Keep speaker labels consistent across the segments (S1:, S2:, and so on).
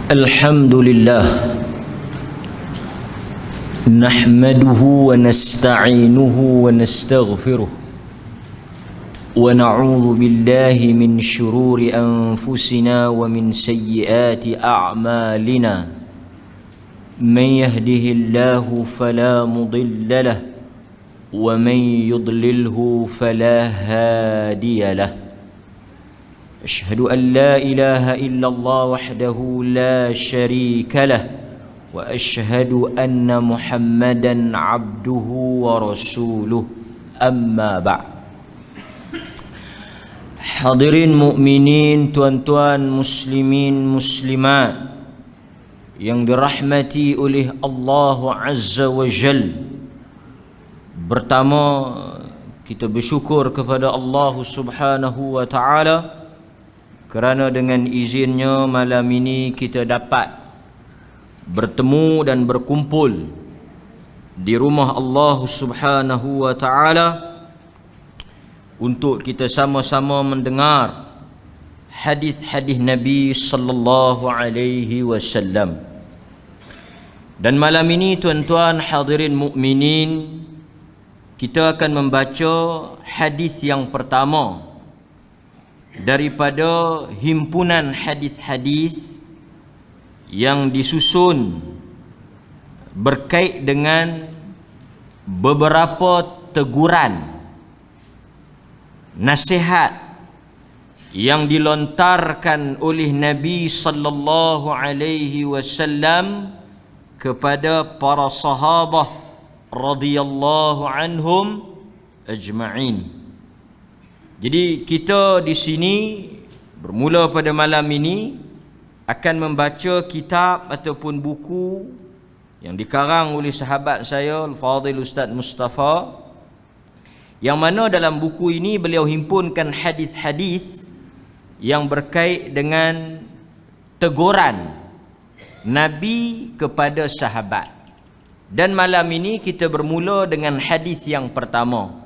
S1: الحمد لله نحمده ونستعينه ونستغفره ونعوذ بالله من شرور أنفسنا ومن سيئات أعمالنا من يهده الله فلا مضل له ومن يضلله فلا هادي له أشهد أن لا إله إلا الله وحده لا شريك له وأشهد أن محمدا عبده ورسوله أما بعد. Hadirin mukminin, tuan-tuan muslimin muslimat yang dirahmati oleh Allah Azza wa Jal. Pertama, kita bersyukur kepada Allah Subhanahu wa Ta'ala kerana dengan izinnya malam ini kita dapat bertemu dan berkumpul di rumah Allah Subhanahu wa Ta'ala untuk kita sama-sama mendengar hadis-hadis Nabi sallallahu alaihi wasallam. Dan malam ini tuan-tuan hadirin mukminin, kita akan membaca hadis yang pertama daripada himpunan hadis-hadis yang disusun berkait dengan beberapa teguran, nasihat yang dilontarkan oleh Nabi sallallahu alaihi wasallam kepada para sahabat radhiyallahu anhum ajma'in. Jadi kita di sini bermula pada malam ini akan membaca kitab ataupun buku yang dikarang oleh sahabat saya Al-Fadhil Ustaz Mustafa, yang mana dalam buku ini beliau himpunkan hadis-hadis yang berkait dengan teguran Nabi kepada sahabat. Dan malam ini kita bermula dengan hadis yang pertama.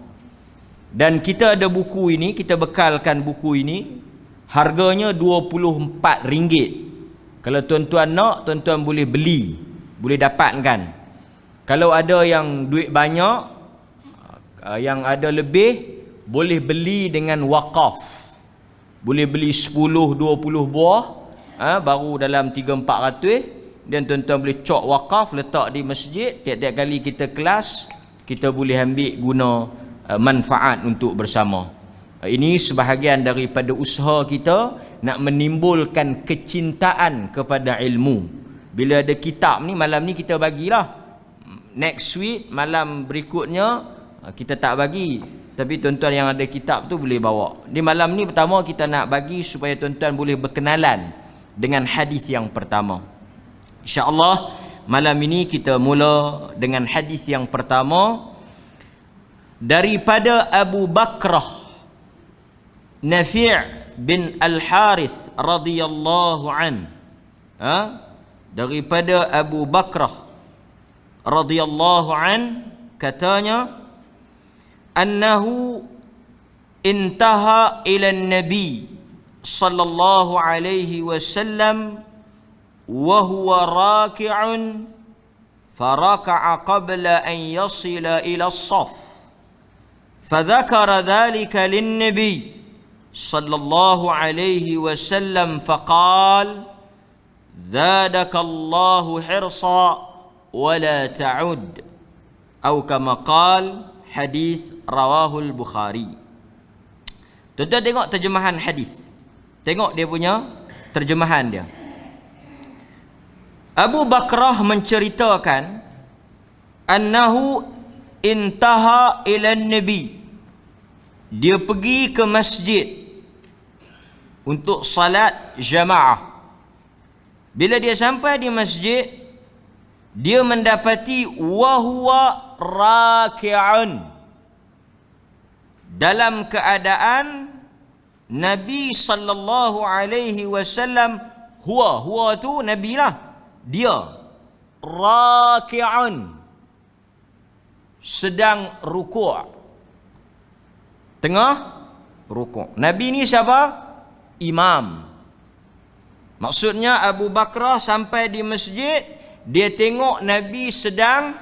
S1: Dan kita ada buku ini, kita bekalkan buku ini, harganya RM24. Kalau tuan-tuan nak, tuan-tuan boleh beli, boleh dapatkan. Kalau ada yang duit banyak, yang ada lebih, boleh beli dengan wakaf. Boleh beli 10-20 buah, baru dalam 300-400, dan tuan-tuan boleh cok wakaf, letak di masjid. Tiap-tiap kali kita kelas, kita boleh ambil guna manfaat untuk bersama. Ini sebahagian daripada usaha kita nak menimbulkan kecintaan kepada ilmu. Bila ada kitab ni, malam ni kita bagilah. Next week, malam berikutnya kita tak bagi, tapi tuan-tuan yang ada kitab tu boleh bawa. Di malam ni pertama kita nak bagi supaya tuan-tuan boleh berkenalan dengan hadis yang pertama. InsyaAllah malam ini kita mula dengan hadis yang pertama daripada Abu Bakrah Nafi' bin Al-Harith radhiyallahu an. Daripada Abu Bakrah radhiyallahu an, katanya annahu intaha ila an-nabi sallallahu alaihi wasallam wa huwa raki'un faraka'a qabla an yasila ila as-saff. فذكر ذلك للنبي صلى الله عليه وسلم فقال زادك الله حرصا ولا تعد أو كما قال حديث رواه البخاري. Tuan-tuan tengok terjemahan hadis. Tengok dia punya terjemahan dia. Abu Bakrah menceritakan annahu intaha ila nabi, dia pergi ke masjid untuk salat jamaah. Bila dia sampai di masjid, dia mendapati wahuwa raki'un, dalam keadaan Nabi sallallahu alaihi wasallam, huwa tu Nabi lah, dia raki'un, sedang rukuk, tengah rukuk. Nabi ni siapa? Imam. Maksudnya Abu Bakrah sampai di masjid, dia tengok Nabi sedang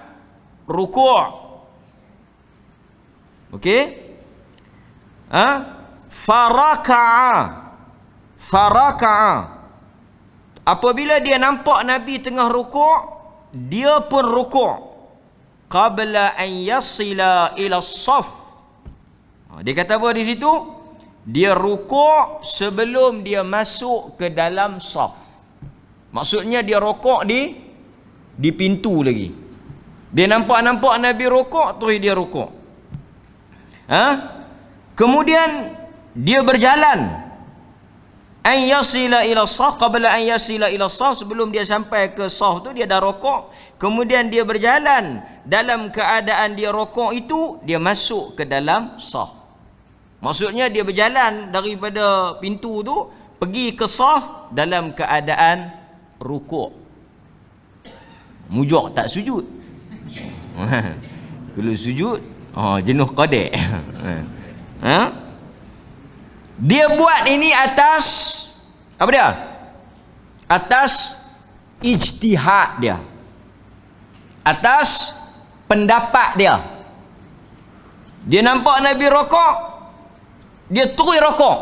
S1: rukuk. Okey? Faraka'a. Apabila dia nampak Nabi tengah rukuk, dia pun rukuk. Qabla an yasila ila as-saff. Dia kata apa di situ? Dia rukuk sebelum dia masuk ke dalam saf. Maksudnya dia rukuk di pintu lagi. Dia nampak Nabi rukuk, terus dia rukuk. Kemudian dia berjalan. An yasila ila saf, qabla an yasila ila saf, sebelum dia sampai ke saf tu dia dah rukuk. Kemudian dia berjalan, dalam keadaan dia rukuk itu dia masuk ke dalam saf. Maksudnya dia berjalan daripada pintu tu pergi ke saf dalam keadaan rukuk. Mujur tak sujud. Kalau sujud, jenuh qadek. Dia buat ini atas apa dia? Atas ijtihad dia. Atas pendapat dia. Dia nampak Nabi rokok, dia terus rokok.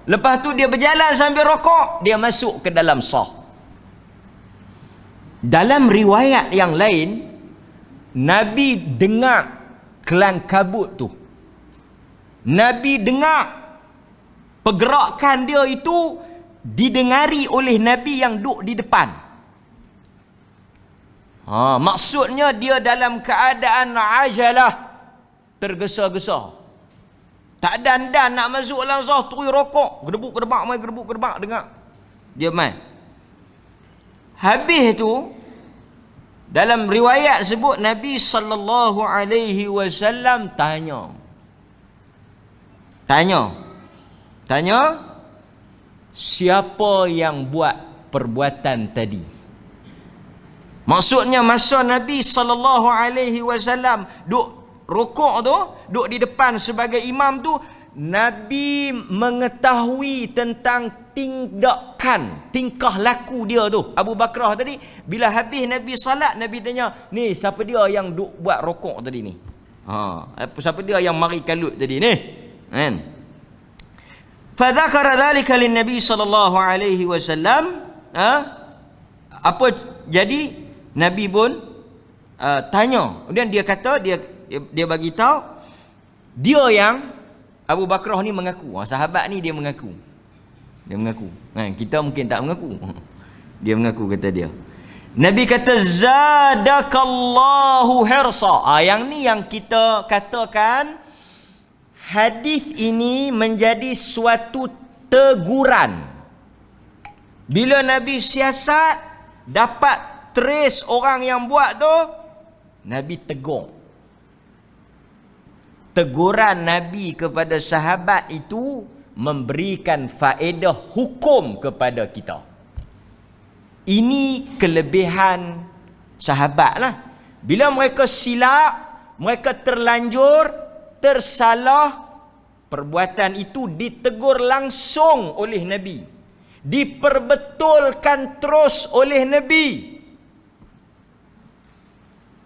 S1: Lepas tu dia berjalan sambil rokok, dia masuk ke dalam saf. Dalam riwayat yang lain, Nabi dengar kelang kabut tu. Nabi dengar pergerakan dia itu didengari oleh Nabi yang duduk di depan. Maksudnya dia dalam keadaan ajalah, tergesa-gesa. Tak dan nak masuk dalam saf, terus rokok, gedebuk-gedebak dengar. Dia mai. Habis tu dalam riwayat sebut Nabi sallallahu alaihi wasallam tanya, siapa yang buat perbuatan tadi? Maksudnya masa Nabi sallallahu alaihi wasallam duk rukuk tu, duk di depan sebagai imam tu, Nabi mengetahui tentang tingkah laku dia tu. Abu Bakrah tadi, bila habis Nabi salat, Nabi tanya, ni siapa dia yang duk buat rukuk tadi ni? Siapa dia yang mari kalut tadi ni? Kan? Fadzakara dzalika lin-nabi sallallahu alaihi wasallam. Apa jadi Nabi pun tanya. Kemudian dia kata, dia bagi tahu dia yang Abu Bakrah ni mengaku. Sahabat ni dia mengaku. Kita mungkin tak mengaku. Dia mengaku, kata dia. Nabi kata zadakallahu hirsa. Yang ni yang kita katakan hadis ini menjadi suatu teguran. Bila Nabi siasat dapat trace orang yang buat tu, Nabi tegur. Teguran Nabi kepada sahabat itu memberikan faedah hukum kepada kita. Ini kelebihan sahabat lah. Bila mereka silap, mereka terlanjur, tersalah, perbuatan itu ditegur langsung oleh Nabi, diperbetulkan terus oleh Nabi,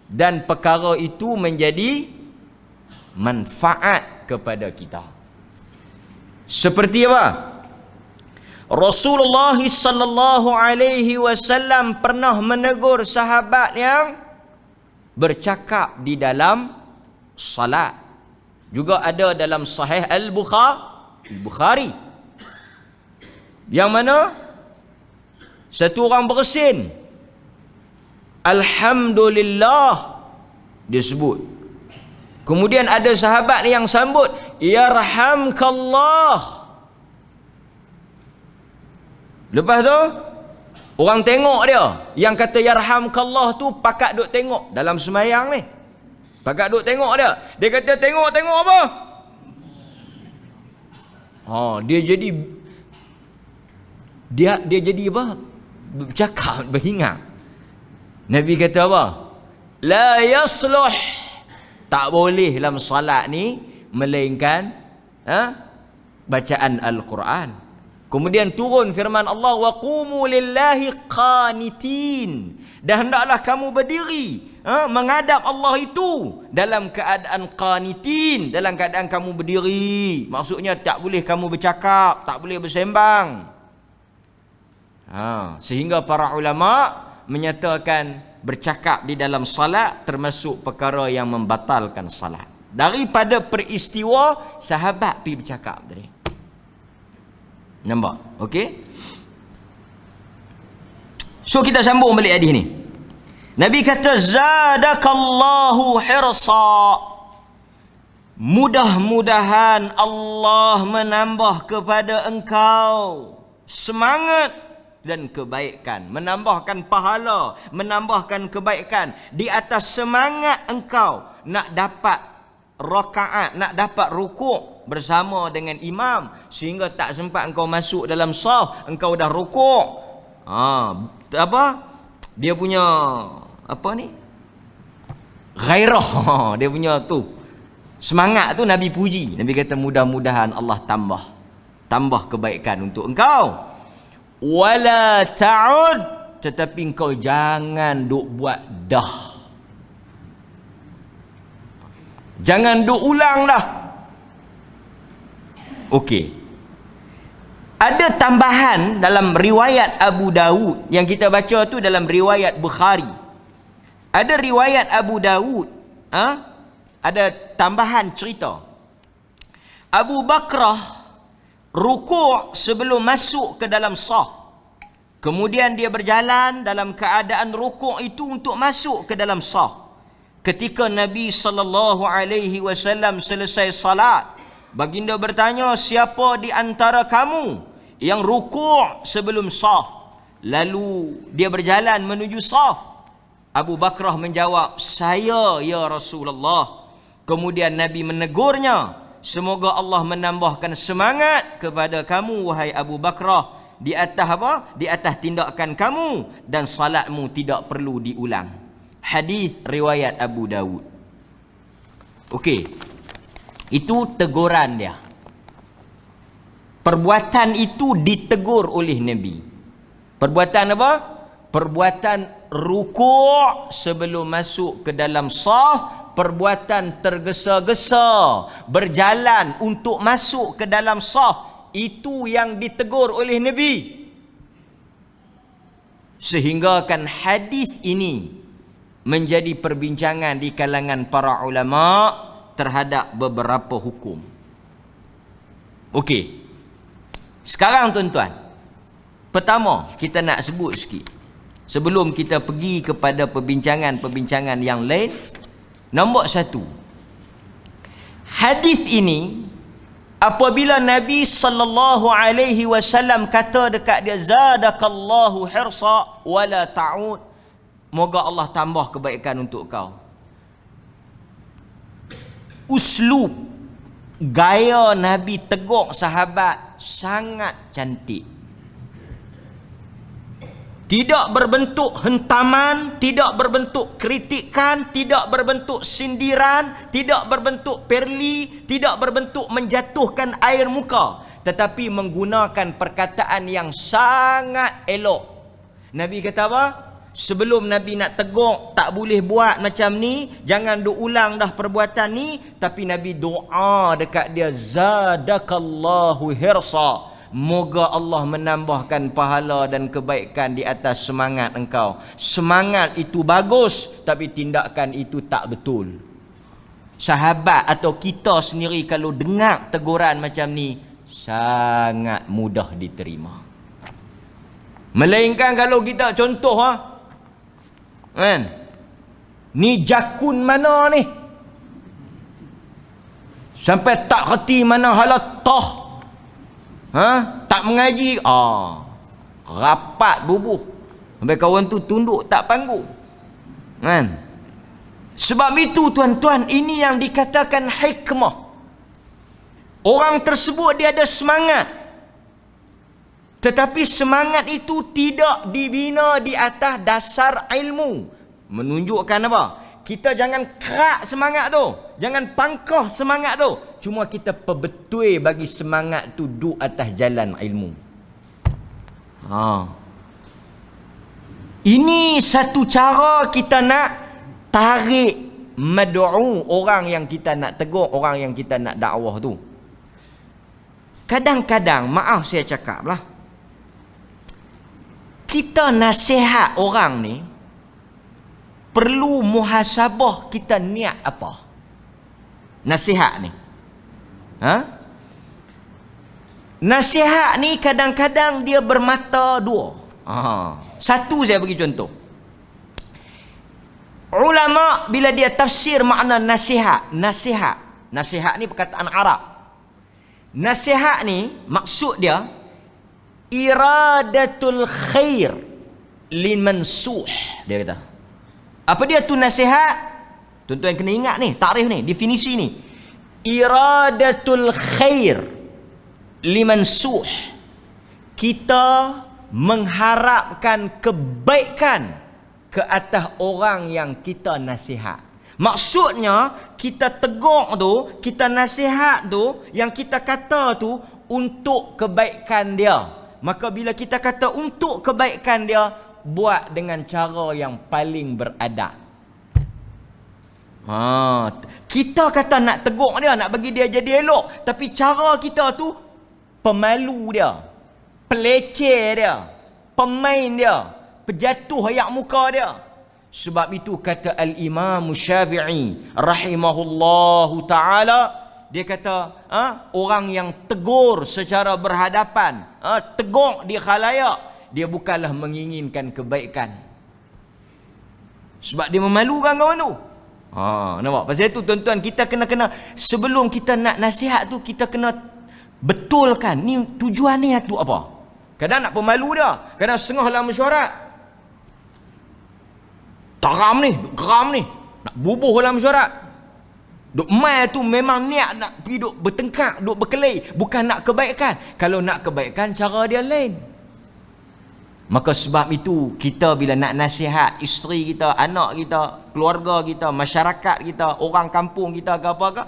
S1: dan perkara itu menjadi manfaat kepada kita. Seperti apa? Rasulullah sallallahu alaihi wasallam pernah menegur sahabat yang bercakap di dalam salat. Juga ada dalam Sahih Al-Bukhari. Yang mana satu orang bersin, alhamdulillah, dia sebut. Kemudian ada sahabat yang sambut, yarhamkallah. Lepas tu orang tengok dia, yang kata yarhamkallah tu pakat duk tengok dalam sembahyang ni. Pakat duk tengok dia. Dia kata tengok apa? Dia jadi apa? Bercakap, beringat. Nabi kata apa? La yasluh. Tak boleh dalam salat ni melainkan bacaan Al-Quran. Kemudian turun firman Allah, wa qumu lillahi qanitin, dan hendaklah kamu berdiri menghadap Allah itu dalam keadaan qanitin, dalam keadaan kamu berdiri. Maksudnya tak boleh kamu bercakap, tak boleh bersembang. Sehingga para ulama menyatakan bercakap di dalam salat termasuk perkara yang membatalkan salat. Daripada peristiwa sahabat pergi bercakap tadi. Nampak? Okey? So kita sambung balik hadis ni. Nabi kata, zadakallahu hirsa. Mudah-mudahan Allah menambah kepada engkau semangat dan kebaikan, menambahkan pahala, menambahkan kebaikan di atas semangat engkau nak dapat rakaat, nak dapat rukuk bersama dengan imam, sehingga tak sempat engkau masuk dalam saf, engkau dah rukuk. Dia punya ghairah, dia punya tu semangat tu Nabi puji. Nabi kata mudah-mudahan Allah tambah kebaikan untuk engkau. Wala ta'ud, tetapi engkau jangan duk buat dah, jangan duk ulang dah. Okey. Ada tambahan dalam riwayat Abu Dawud yang kita baca tu dalam riwayat Bukhari. Ada riwayat Abu Dawud, ada tambahan cerita. Abu Bakrah rukuk sebelum masuk ke dalam saf. Kemudian dia berjalan dalam keadaan rukuk itu untuk masuk ke dalam saf. Ketika Nabi SAW selesai salat, baginda bertanya, siapa di antara kamu yang rukuk sebelum saf? Lalu dia berjalan menuju saf. Abu Bakrah menjawab, saya ya Rasulullah. Kemudian Nabi menegurnya, semoga Allah menambahkan semangat kepada kamu wahai Abu Bakrah di atas apa? Di atas tindakan kamu, dan salatmu tidak perlu diulang. Hadis riwayat Abu Dawud. Okey. Itu teguran dia. Perbuatan itu ditegur oleh Nabi. Perbuatan apa? Perbuatan rukuk sebelum masuk ke dalam saf, perbuatan tergesa-gesa berjalan untuk masuk ke dalam saf, itu yang ditegur oleh Nabi. Sehingga kan hadis ini menjadi perbincangan di kalangan para ulama terhadap beberapa hukum. Okey. Sekarang tuan-tuan, pertama kita nak sebut sikit sebelum kita pergi kepada perbincangan-perbincangan yang lain. Nombor satu, hadis ini apabila Nabi SAW kata dekat dia, zadakallahu hirsa wala ta'ud, moga Allah tambah kebaikan untuk kau. Uslub, gaya Nabi tegur sahabat sangat cantik. Tidak berbentuk hentaman, tidak berbentuk kritikan, tidak berbentuk sindiran, tidak berbentuk perli, tidak berbentuk menjatuhkan air muka, tetapi menggunakan perkataan yang sangat elok. Nabi kata apa? Sebelum Nabi nak tegur, tak boleh buat macam ni, jangan duk ulang dah perbuatan ni, tapi Nabi doa dekat dia, zadakallahu hirsa, moga Allah menambahkan pahala dan kebaikan di atas semangat engkau. Semangat itu bagus, tapi tindakan itu tak betul. Sahabat atau kita sendiri kalau dengar teguran macam ni, sangat mudah diterima. Melainkan kalau kita contoh kan, ni jakun mana ni, sampai tak kerti mana halatah, tak mengaji, rapat bubuh, sampai kawan tu tunduk tak panggung kan. Sebab itu tuan-tuan, ini yang dikatakan hikmah. Orang tersebut dia ada semangat, tetapi semangat itu tidak dibina di atas dasar ilmu. Menunjukkan apa? Kita jangan kerak semangat tu, jangan pangkah semangat tu. Cuma kita perbetul bagi semangat tu duduk atas jalan ilmu. Ini satu cara kita nak tarik mad'u, orang yang kita nak tegur, orang yang kita nak dakwah tu. Kadang-kadang, maaf saya cakap lah, kita nasihat orang ni perlu muhasabah kita niat apa. Nasihat ni. Nasihat ni kadang-kadang dia bermata dua. Satu saya bagi contoh. Ulama bila dia tafsir makna nasihat ni perkataan Arab. Nasihat ni maksud dia iradatul khair limansuh, dia kata. Apa dia tu nasihat? Tuan-tuan kena ingat ni, takrif ni, definisi ni. Iradatul khair limansuh. Kita mengharapkan kebaikan ke atas orang yang kita nasihat. Maksudnya kita tegur tu, kita nasihat tu, yang kita kata tu untuk kebaikan dia. Maka bila kita kata untuk kebaikan dia, buat dengan cara yang paling beradab. Kita kata nak tegur dia, nak bagi dia jadi elok, tapi cara kita tu pemalu dia, peleceh dia, pemain dia, pejatuh ayak muka dia. Sebab itu kata Al-Imam Syafi'i rahimahullahu ta'ala, dia kata orang yang tegur secara berhadapan, tegur di khalayak, dia bukanlah menginginkan kebaikan, sebab dia memalukan kawan tu. Nampak? Pasal itu tuan-tuan, kita kena sebelum kita nak nasihat tu, kita kena betulkan ni tujuan ni tu apa. Kadang nak pemalu dia, kadang setengah dalam mesyuarat, geram ni nak bubuh dalam mesyuarat. Duk mai tu memang niat nak pergi duk bertengkar, duk berkelahi, bukan nak kebaikan. Kalau nak kebaikan, cara dia lain. Maka sebab itu kita bila nak nasihat isteri kita, anak kita, keluarga kita, masyarakat kita, orang kampung kita ke apa ke,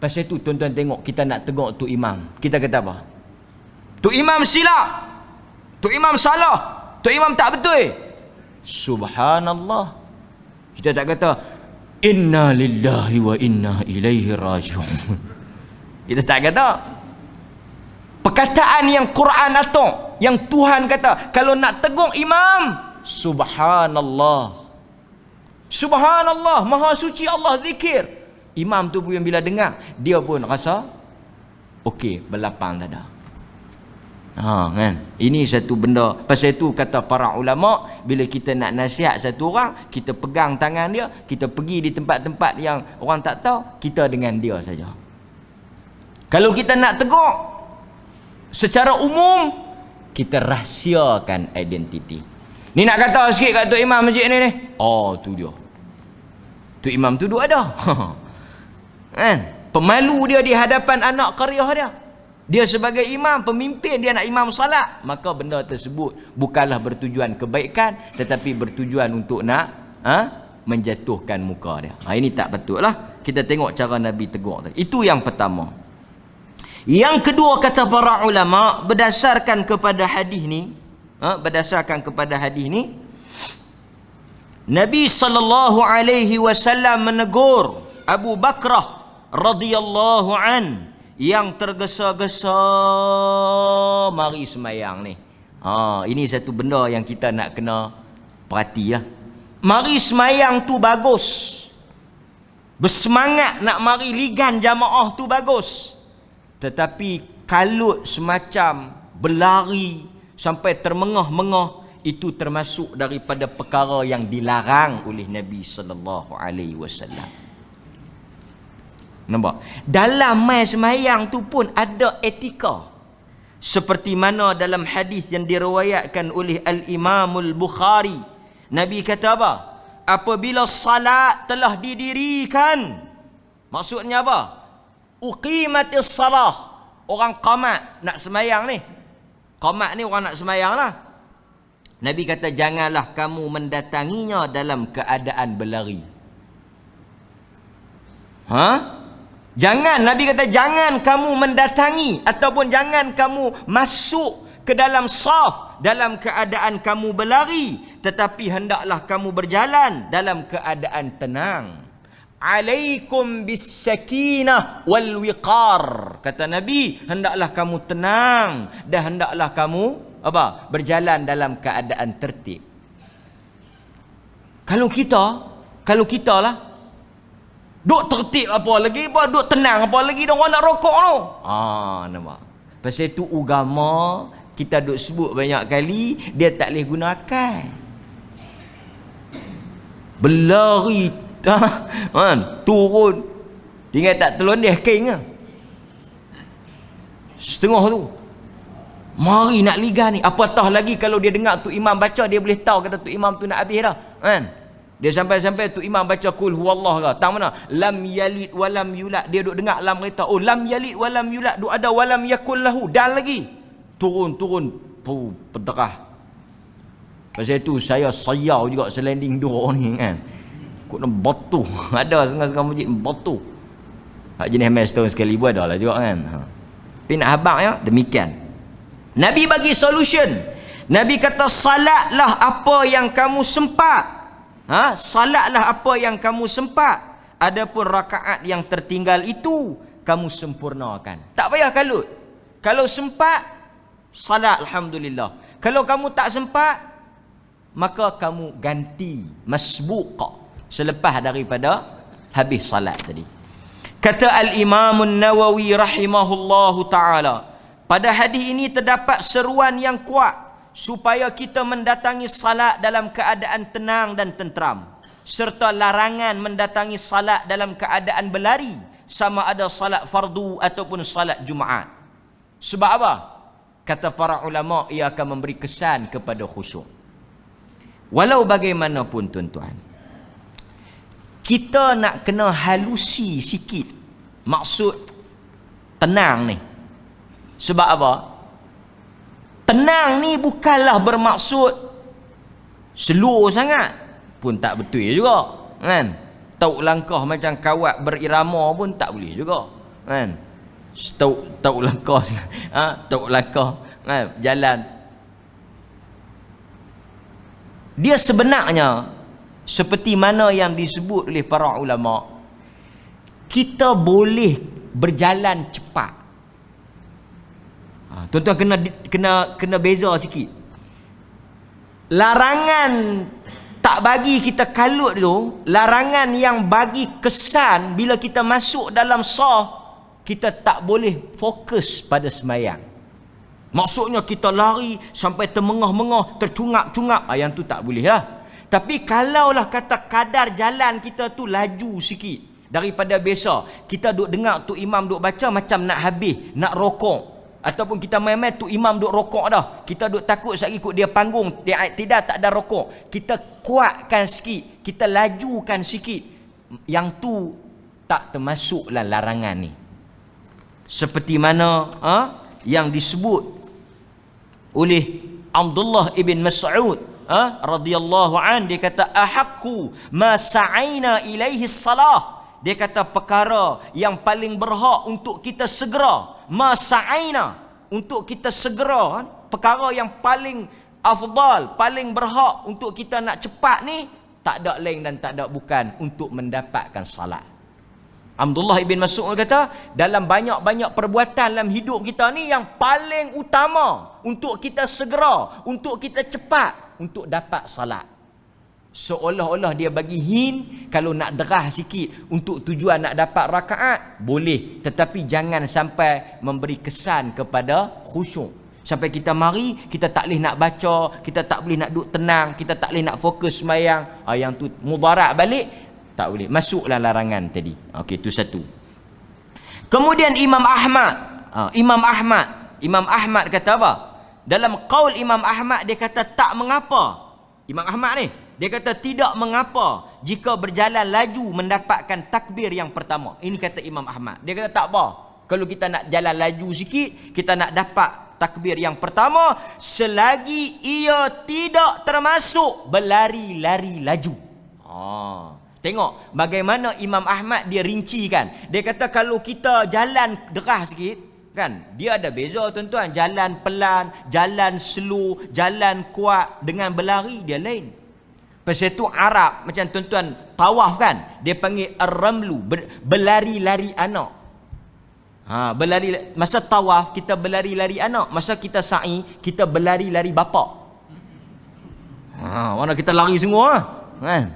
S1: pasal itu tuan-tuan tengok, kita nak tegur tu imam, kita kata apa? Tu imam silap, tu imam salah, tu imam tak betul. Subhanallah. Kita tak kata inna lillahi wa inna ilaihi raji'un. Kita tak kata. Perkataan yang Quran atok, yang Tuhan kata, kalau nak tegur imam, subhanallah. Subhanallah, maha suci Allah, zikir. Imam tu pun bila dengar, dia pun rasa okey, berlapang dada. Kan? Ini satu benda. Pasal itu kata para ulama, bila kita nak nasihat satu orang, kita pegang tangan dia, kita pergi di tempat-tempat yang orang tak tahu, kita dengan dia saja. Kalau kita nak tegur secara umum, kita rahsiakan identiti. Ni nak kata sikit kat Tok Imam masjid ni. Tu dia. Tok Imam tu duk ada. Kan? Pemalu dia di hadapan anak qaryah dia. Dia sebagai imam, pemimpin, dia nak imam salat, maka benda tersebut bukanlah bertujuan kebaikan, tetapi bertujuan untuk nak menjatuhkan muka dia. Ini tak betul lah. Kita tengok cara Nabi tegur tadi. Itu yang pertama. Yang kedua kata para ulama, berdasarkan kepada hadis ni, Nabi SAW menegur Abu Bakrah radhiyallahu an yang tergesa-gesa mari semayang ni. Ini satu benda yang kita nak kena perhati lah. Mari semayang tu bagus, bersemangat nak mari ligan jamaah tu bagus, tetapi kalut semacam berlari sampai termengah-mengah, itu termasuk daripada perkara yang dilarang oleh Nabi SAW. Nampak? Dalam mai semayang tu pun ada etika. Seperti mana dalam hadis yang diriwayatkan oleh Al-Imamul Bukhari, Nabi kata apa? Apabila salat telah didirikan, maksudnya apa? Uqimatis salah. Orang qamat nak semayang ni. Qamat ni orang nak semayang lah. Nabi kata janganlah kamu mendatanginya dalam keadaan berlari. Jangan, Nabi kata jangan kamu mendatangi ataupun jangan kamu masuk ke dalam saf dalam keadaan kamu berlari, tetapi hendaklah kamu berjalan dalam keadaan tenang. Alaikum bis sakinah wal wiqar. Kata Nabi, hendaklah kamu tenang dan hendaklah kamu berjalan dalam keadaan tertib. Kalau kita lah duk tertib apa lagi, duk tenang apa lagi, dah orang nak rokok tu. Nampak. Pasal itu agama kita duk sebut banyak kali, dia tak boleh guna akal. Berlari turun, tinggal tak telon dia king ke setengah tu, mari nak liga ni. Apatah lagi kalau dia dengar tu imam baca, dia boleh tahu kata tu imam tu nak habis dah kan. Dia sampai-sampai tu imam baca kul huwallah ke, tak mana lam yalid walam yulad, dia duk dengar lam kereta, oh lam yalid walam yulad, duk ada walam yakul lahu, dan lagi turun pederah. Pasal itu saya sayau juga selending dua ni kan, kok nak batu ada setengah-setengah masjid batu. Hak jenis mes tahun sekali pun ada lah juga kan. Tapi nak habaq ya, demikian. Nabi bagi solution. Nabi kata salatlah apa yang kamu sempat. Salatlah apa yang kamu sempat. Adapun rakaat yang tertinggal itu kamu sempurnakan. Tak payah kalut. Kalau sempat, salat alhamdulillah. Kalau kamu tak sempat, maka kamu ganti masbuqa selepas daripada habis salat tadi. Kata Al-Imam An-Nawawi rahimahullahu ta'ala, pada hadis ini terdapat seruan yang kuat supaya kita mendatangi salat dalam keadaan tenang dan tenteram, serta larangan mendatangi salat dalam keadaan berlari, sama ada salat fardu ataupun salat Jumaat. Sebab apa? Kata para ulama, ia akan memberi kesan kepada khusyuk. Walau bagaimanapun tuan-tuan, kita nak kena halusi sikit maksud tenang ni. Sebab apa? Tenang ni bukanlah bermaksud slow sangat, pun tak betul juga kan. Tauk langkah macam kawat berirama pun tak boleh juga kan. Tauk langkah tauk langkah kan, jalan. Dia sebenarnya seperti mana yang disebut oleh para ulama, kita boleh berjalan cepat. Tuan-tuan kena beza sikit. Larangan tak bagi kita kalut tu, larangan yang bagi kesan bila kita masuk dalam saf, kita tak boleh fokus pada sembahyang. Maksudnya kita lari sampai termengah-mengah, tercungap-cungap, yang tu tak boleh lah. Tapi kalaulah kata kadar jalan kita tu laju sikit daripada biasa, kita duk dengar tu imam duk baca macam nak habis, nak rokok, ataupun kita main-main tu imam duk rokok dah, kita duk takut sekali ikut dia panggung, dia tidak tak ada rokok, kita kuatkan sikit, kita lajukan sikit, yang tu tak termasuklah larangan ni. Seperti mana yang disebut oleh Abdullah ibn Mas'ud radhiyallahu an, dia kata ahaqqu ma sa'aina ilaihi salah. Dia kata perkara yang paling berhak untuk kita segera, ma sa'aina, untuk kita segera, perkara yang paling afdal, paling berhak untuk kita nak cepat ni, tak ada lain dan tak ada bukan untuk mendapatkan salat. Abdullah ibn Mas'ud kata, dalam banyak-banyak perbuatan dalam hidup kita ni, yang paling utama untuk kita segera, untuk kita cepat, untuk dapat salat. Seolah-olah dia bagi hint, kalau nak derah sikit untuk tujuan nak dapat rakaat, boleh. Tetapi jangan sampai memberi kesan kepada khusyuk. Sampai kita mari, kita tak boleh nak baca, kita tak boleh nak duduk tenang, kita tak boleh nak fokus sembahyang. Yang tu mudarat balik, tak boleh. Masuklah larangan tadi. Okey, itu satu. Kemudian Imam Ahmad kata apa? Dalam qaul Imam Ahmad, dia kata tak mengapa. Imam Ahmad ni, dia kata tidak mengapa jika berjalan laju mendapatkan takbir yang pertama. Ini kata Imam Ahmad. Dia kata tak apa, kalau kita nak jalan laju sikit, kita nak dapat takbir yang pertama, selagi ia tidak termasuk berlari-lari laju. Tengok bagaimana Imam Ahmad dia rincikan. Dia kata kalau kita jalan derah sikit kan? Dia ada beza tuan-tuan. Jalan pelan, jalan slow, jalan kuat dengan berlari dia lain. Pasal itu Arab macam tuan-tuan tawaf kan? Dia panggil ar-ramlu, berlari-lari anak. Berlari masa tawaf kita berlari-lari anak, masa kita sa'i kita berlari-lari bapa. Mana kita lari semua kan?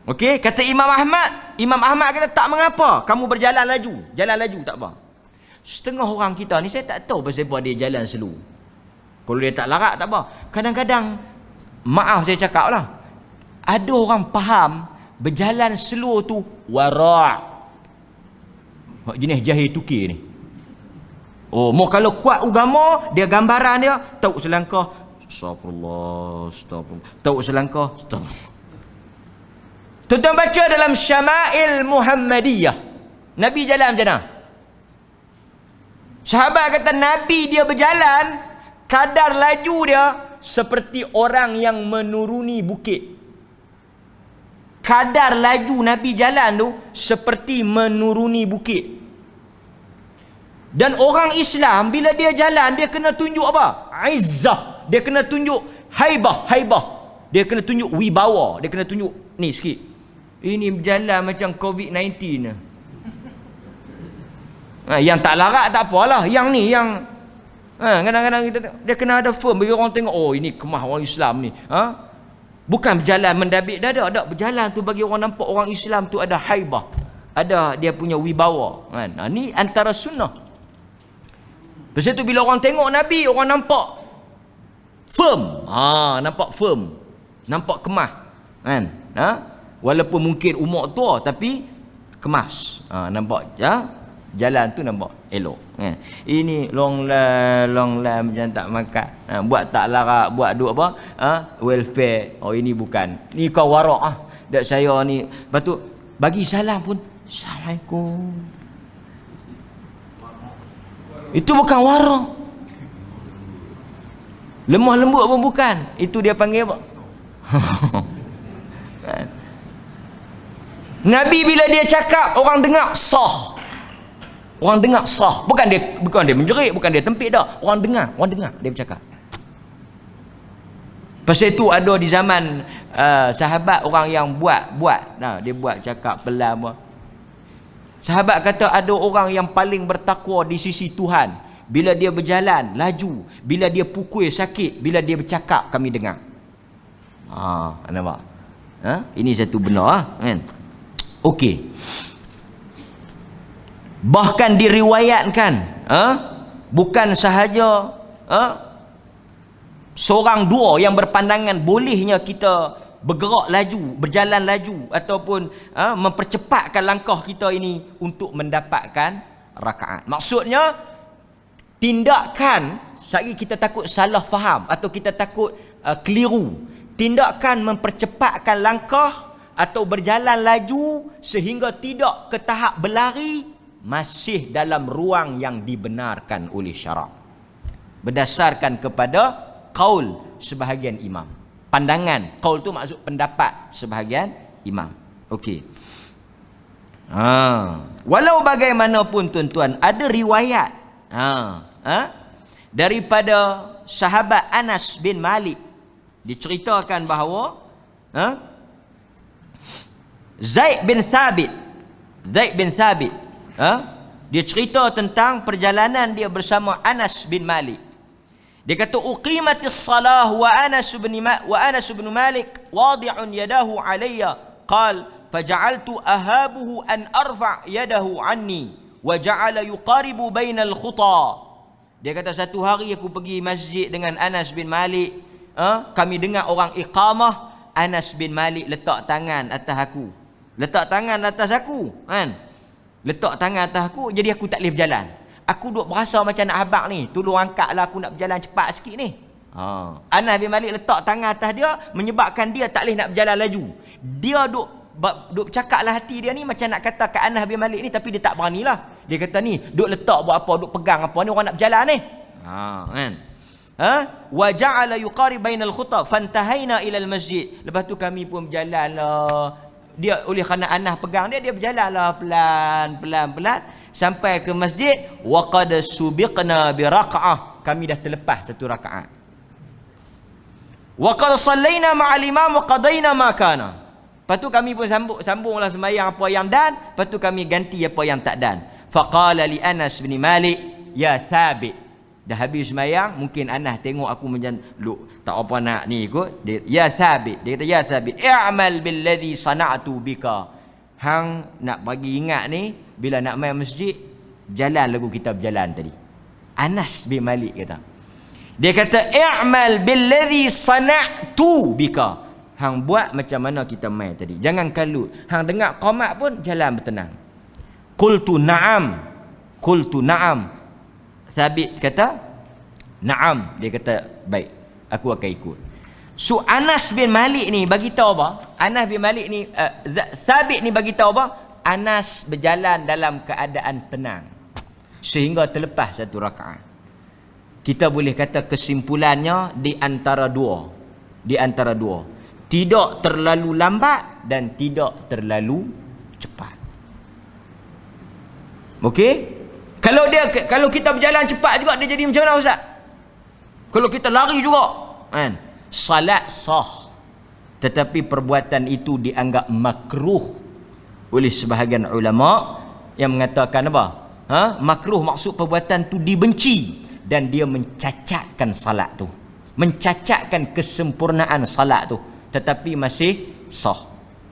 S1: Okey, kata Imam Ahmad kata tak mengapa kamu berjalan laju, jalan laju tak apa. Setengah orang kita ni saya tak tahu pasal apa dia jalan slow. Kalau dia tak larat tak apa. Kadang-kadang maaf saya cakap lah, ada orang faham berjalan slow tu wara'. Jenis jahil tukir ni. Mau kalau kuat agama, dia gambaran dia tahu selangkah astagfirullah, tahu selangkah astagfirullah. Tuan-tuan baca dalam Syama'il Muhammadiyah, Nabi jalan macam mana? Sahabat kata Nabi dia berjalan, kadar laju dia seperti orang yang menuruni bukit. Kadar laju Nabi jalan tu seperti menuruni bukit. Dan orang Islam bila dia jalan, dia kena tunjuk apa? Izzah. Dia kena tunjuk haibah. Dia kena tunjuk wibawa. Dia kena tunjuk ni sikit. Ini berjalan macam COVID-19. Yang tak larat tak apalah. Yang ni yang kadang-kadang dia kena ada firm bagi orang tengok, oh ini kemah orang Islam ni. Bukan berjalan mendabik dada, tak. Berjalan tu bagi orang nampak orang Islam tu ada haibah, ada dia punya wibawa kan. Ni antara sunnah. Pasal tu bila orang tengok Nabi, orang nampak firm. Nampak firm, nampak kemah kan. Walaupun mungkin umur tua tapi kemas. Nampak jalan tu nampak elok kan. Ini long line macam tak makan. Buat tak larat, buat duk apa? Welfare. Ini bukan. Ni kau warak dak saya ni. Lepas tu bagi salam pun Assalamualaikum. Itu bukan warak. Lemah lembut pun bukan. Itu dia panggil apa? Nabi bila dia cakap orang dengar sah. Orang dengar sah. Bukan dia menjerit, bukan dia tempik dah. Orang dengar dia bercakap. Pasal itu ada di zaman sahabat orang yang buat. Dia buat cakap pelan apa. Sahabat kata ada orang yang paling bertakwa di sisi Tuhan. Bila dia berjalan laju, bila dia pukul sakit, bila dia bercakap kami dengar. Nampak? Ini satu benar kan. Okey. Bahkan diriwayatkan bukan sahaja seorang dua yang berpandangan bolehnya kita bergerak laju, berjalan laju ataupun mempercepatkan langkah kita ini untuk mendapatkan rakaat. Maksudnya tindakan, sekali kita takut salah faham atau kita takut keliru, tindakan mempercepatkan langkah atau berjalan laju sehingga tidak ke tahap berlari masih dalam ruang yang dibenarkan oleh syarak berdasarkan kepada qaul sebahagian imam. Pandangan, qaul tu maksud pendapat sebahagian imam. Okey. Walau bagaimanapun tuan-tuan, ada riwayat daripada sahabat Anas bin Malik diceritakan bahawa Zaid bin Thabit dia cerita tentang perjalanan dia bersama Anas bin Malik. Dia kata uqimatis salah wa Anas bin Malik wadi'un yadahu alayya qal faja'altu ahabuhu an arfa' yadahu anni wa ja'ala yuqaribu bainal khuta. Dia kata satu hari aku pergi masjid dengan Anas bin Malik, kami dengar orang iqamah, Anas bin Malik letak tangan atas aku. Letak tangan atas aku kan. Letak tangan atas aku, jadi aku tak boleh berjalan. Aku duk berasa macam nak habaq ni, tolong angkatlah aku nak berjalan cepat sikit ni. Anas bin Malik letak tangan atas dia, menyebabkan dia tak boleh nak berjalan laju. Dia duk cakaplah hati dia ni macam nak kata kat Anas bin Malik ni, tapi dia tak beranilah. Dia kata ni, duk letak buat apa, duk pegang apa ni, orang nak berjalan ni. Kan? Wa ja'ala yuqarib bainal khuta fantahaina ila al masjid. Lepas tu kami pun berjalan lah. Dia oleh kerana Anas pegang dia berjalanlah pelan. sampai ke masjid, wa qad subiqna bi raka'ah, kami dah terlepas satu rakaat. Wa qad sallaina ma'al imam wa qadaina ma kana. Lepas tu kami pun sambunglah sembahyang apa yang dan, lepas tu kami ganti apa yang tak dan. Faqala li Anas bin Malik, ya Thabit. Dah habis sembahyang, mungkin Anas tengok aku macam tak apa nak ni kot. Dia, ya Thabit. Dia kata, ya Thabit, i'mal billadhi sana'tu bika. Hang nak bagi ingat ni, bila nak main masjid, jalan lagu kita berjalan tadi. Anas bin Malik kata. Dia kata, i'mal billadhi sana'tu bika. Hang buat macam mana kita main tadi. Jangan kalut. Hang dengar qamat pun jalan bertenang. Qultu na'am. Qultu na'am. Thabit kata, na'am. Dia kata, baik, aku akan ikut. So Anas bin Malik ni bagi tahu apa? Anas bin Malik ni Thabit ni bagi tahu apa? Anas berjalan dalam keadaan tenang sehingga terlepas satu rakaat. Kita boleh kata kesimpulannya di antara dua. Tidak terlalu lambat dan tidak terlalu cepat. Okey? Kalau kita berjalan cepat juga, dia jadi macam mana Ustaz? Kalau kita lari juga, kan? Salat sah. Tetapi perbuatan itu dianggap makruh oleh sebahagian ulama yang mengatakan apa? Makruh maksud perbuatan tu dibenci dan dia mencacatkan salat tu. Mencacatkan kesempurnaan salat tu. Tetapi masih sah.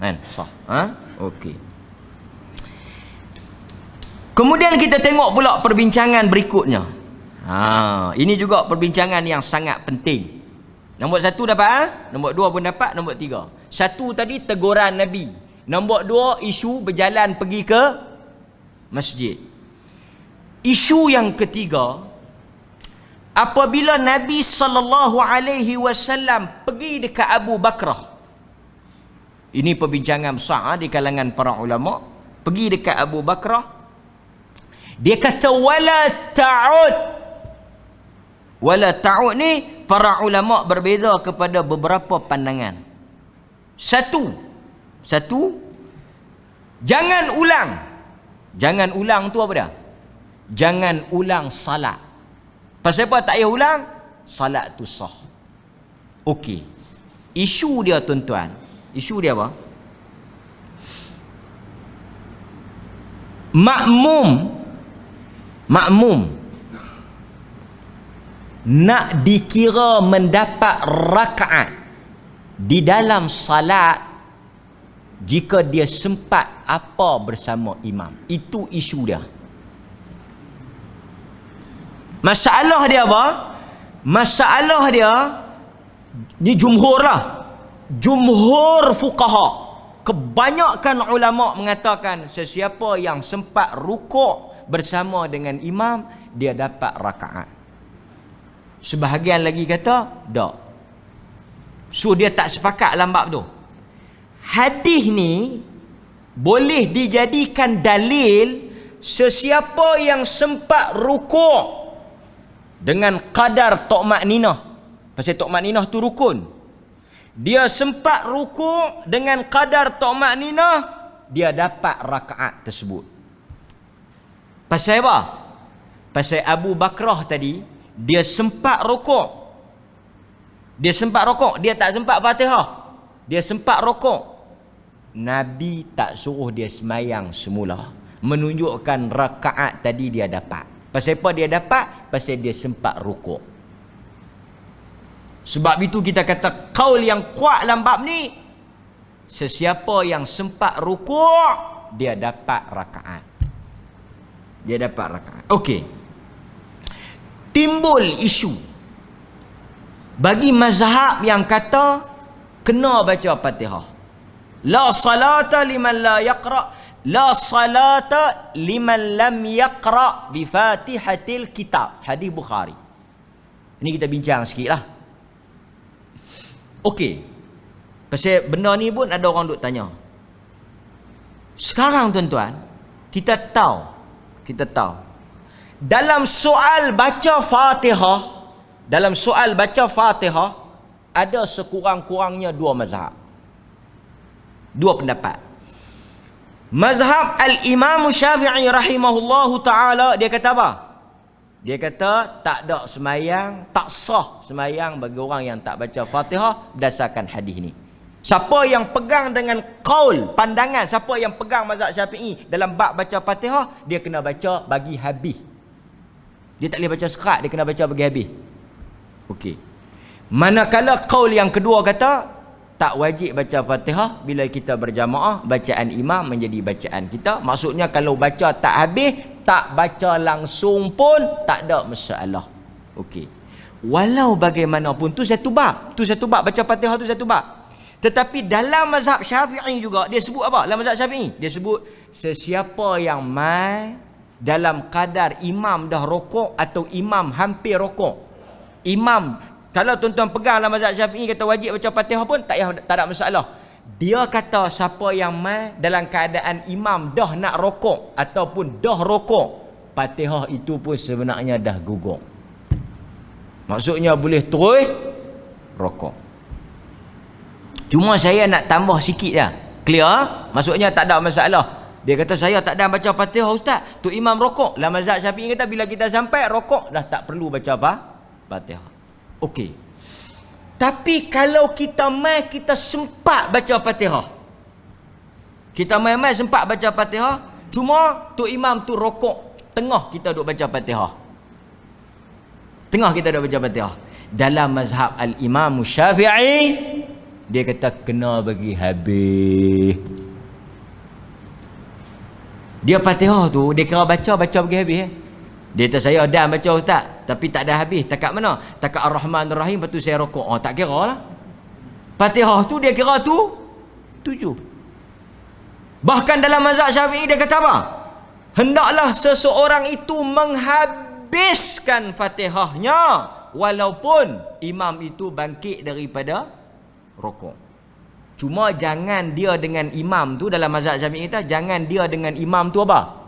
S1: Kan? Sah. Okey. Kemudian kita tengok pula perbincangan berikutnya. Ini juga perbincangan yang sangat penting. Nombor 1 dapat, nombor 2 pun dapat, nombor 3. 1 tadi teguran Nabi. Nombor 2 isu berjalan pergi ke masjid. Isu yang ketiga, apabila Nabi SAW pergi dekat Abu Bakrah. Ini perbincangan besar di kalangan para ulama. Pergi dekat Abu Bakrah, dia kata wala ta'ud. Wala ta'ud ni para ulama berbeza kepada beberapa pandangan. Satu, jangan ulang. Jangan ulang tu apa dia? Jangan ulang salat. Pasal apa tak payah ulang? Salat tu sah. Okey. Isu dia tuan-tuan, isu dia apa? Makmum nak dikira mendapat rakaat di dalam salat jika dia sempat apa bersama imam. Itu isu dia. Masalah dia apa? Masalah dia ni jumhur lah. Jumhur fuqaha, kebanyakan ulama mengatakan sesiapa yang sempat rukuk bersama dengan imam, dia dapat rakaat. Sebahagian lagi kata tak. So dia tak sepakat dalam bab tu. Hadis ni boleh dijadikan dalil sesiapa yang sempat rukuk dengan kadar tumakninah. Pasal tumakninah tu rukun. Dia sempat rukuk dengan kadar tumakninah, dia dapat rakaat tersebut. Pasal apa? Pasal Abu Bakrah tadi, dia sempat rukuk. Dia tak sempat Fatihah. Dia sempat rukuk. Nabi tak suruh dia semayang semula, menunjukkan rakaat tadi dia dapat. Pasal apa dia dapat? Pasal dia sempat rukuk. Sebab itu kita kata kaul yang kuat dalam bab ni, sesiapa yang sempat rukuk, dia dapat rakaat. Dia dapat rakaat. Okey. Timbul isu bagi mazhab yang kata kena baca Fatihah. La salata liman la yaqra, la salata liman lam yaqra bi Fatihatil Kitab. Hadis Bukhari. Ini kita bincang sikitlah. Okey. Pasal benda ni pun ada orang duk tanya. Sekarang tuan-tuan, kita tahu dalam soal baca Fatihah, ada sekurang-kurangnya dua mazhab, dua pendapat. Mazhab Al-Imam Syafi'i rahimahullahu ta'ala, dia kata apa? Dia kata tak ada semayang, tak sah semayang bagi orang yang tak baca Fatihah berdasarkan hadis ni. Siapa yang pegang dengan qaul, pandangan, siapa yang pegang mazhab Syafi'i dalam bab baca Fatihah, dia kena baca bagi habis. Dia tak boleh baca sekat, dia kena baca bagi habis. Okey. Manakala qaul yang kedua kata tak wajib baca Fatihah bila kita berjamaah, bacaan imam menjadi bacaan kita. Maksudnya kalau baca tak habis, tak baca langsung pun tak ada masalah. Okey. Walau bagaimanapun tu satu bab. Tu satu bab, baca Fatihah tu satu bab. Tetapi dalam mazhab Syafi'i juga dia sebut apa? Dalam mazhab Syafi'i dia sebut sesiapa yang mai dalam kadar imam dah rokok atau imam hampir rokok. Imam, kalau tuan-tuan pegang dalam mazhab Syafi'i kata wajib baca Fatihah pun tak ada masalah. Dia kata siapa yang mai dalam keadaan imam dah nak rokok ataupun dah rokok, Fatihah itu pun sebenarnya dah gugur. Maksudnya boleh terus rokok. Cuma saya nak tambah sikit dah. Clear? Maksudnya tak ada masalah. Dia kata saya tak ada baca Fatihah ustaz, tu imam rokok. Dalam mazhab Syafi'i kata bila kita sampai rokok dah tak perlu baca apa? Fatihah. Okey. Tapi kalau kita mai kita sempat baca Fatihah. Kita mai sempat baca Fatihah, cuma tu imam tu rokok, tengah kita duk baca Fatihah. Tengah kita duk baca Fatihah. Dalam mazhab Al-Imam Syafi'i dia kata kena bagi habis. Dia Fatihah tu dia kira baca bagi habis. Dia kata saya dah baca ustaz, tapi tak ada habis. Takat mana? Takat Ar-Rahman Ar-Rahim, lepas tu saya rokok. Oh, tak kira lah. Fatihah tu dia kira tu 7. Bahkan dalam mazhab Syafi'i dia kata apa? Hendaklah seseorang itu menghabiskan Fatihahnya walaupun imam itu bangkit daripada rokok. Cuma jangan dia dengan imam tu, dalam mazhab Syafi'i kita, jangan dia dengan imam tu apa?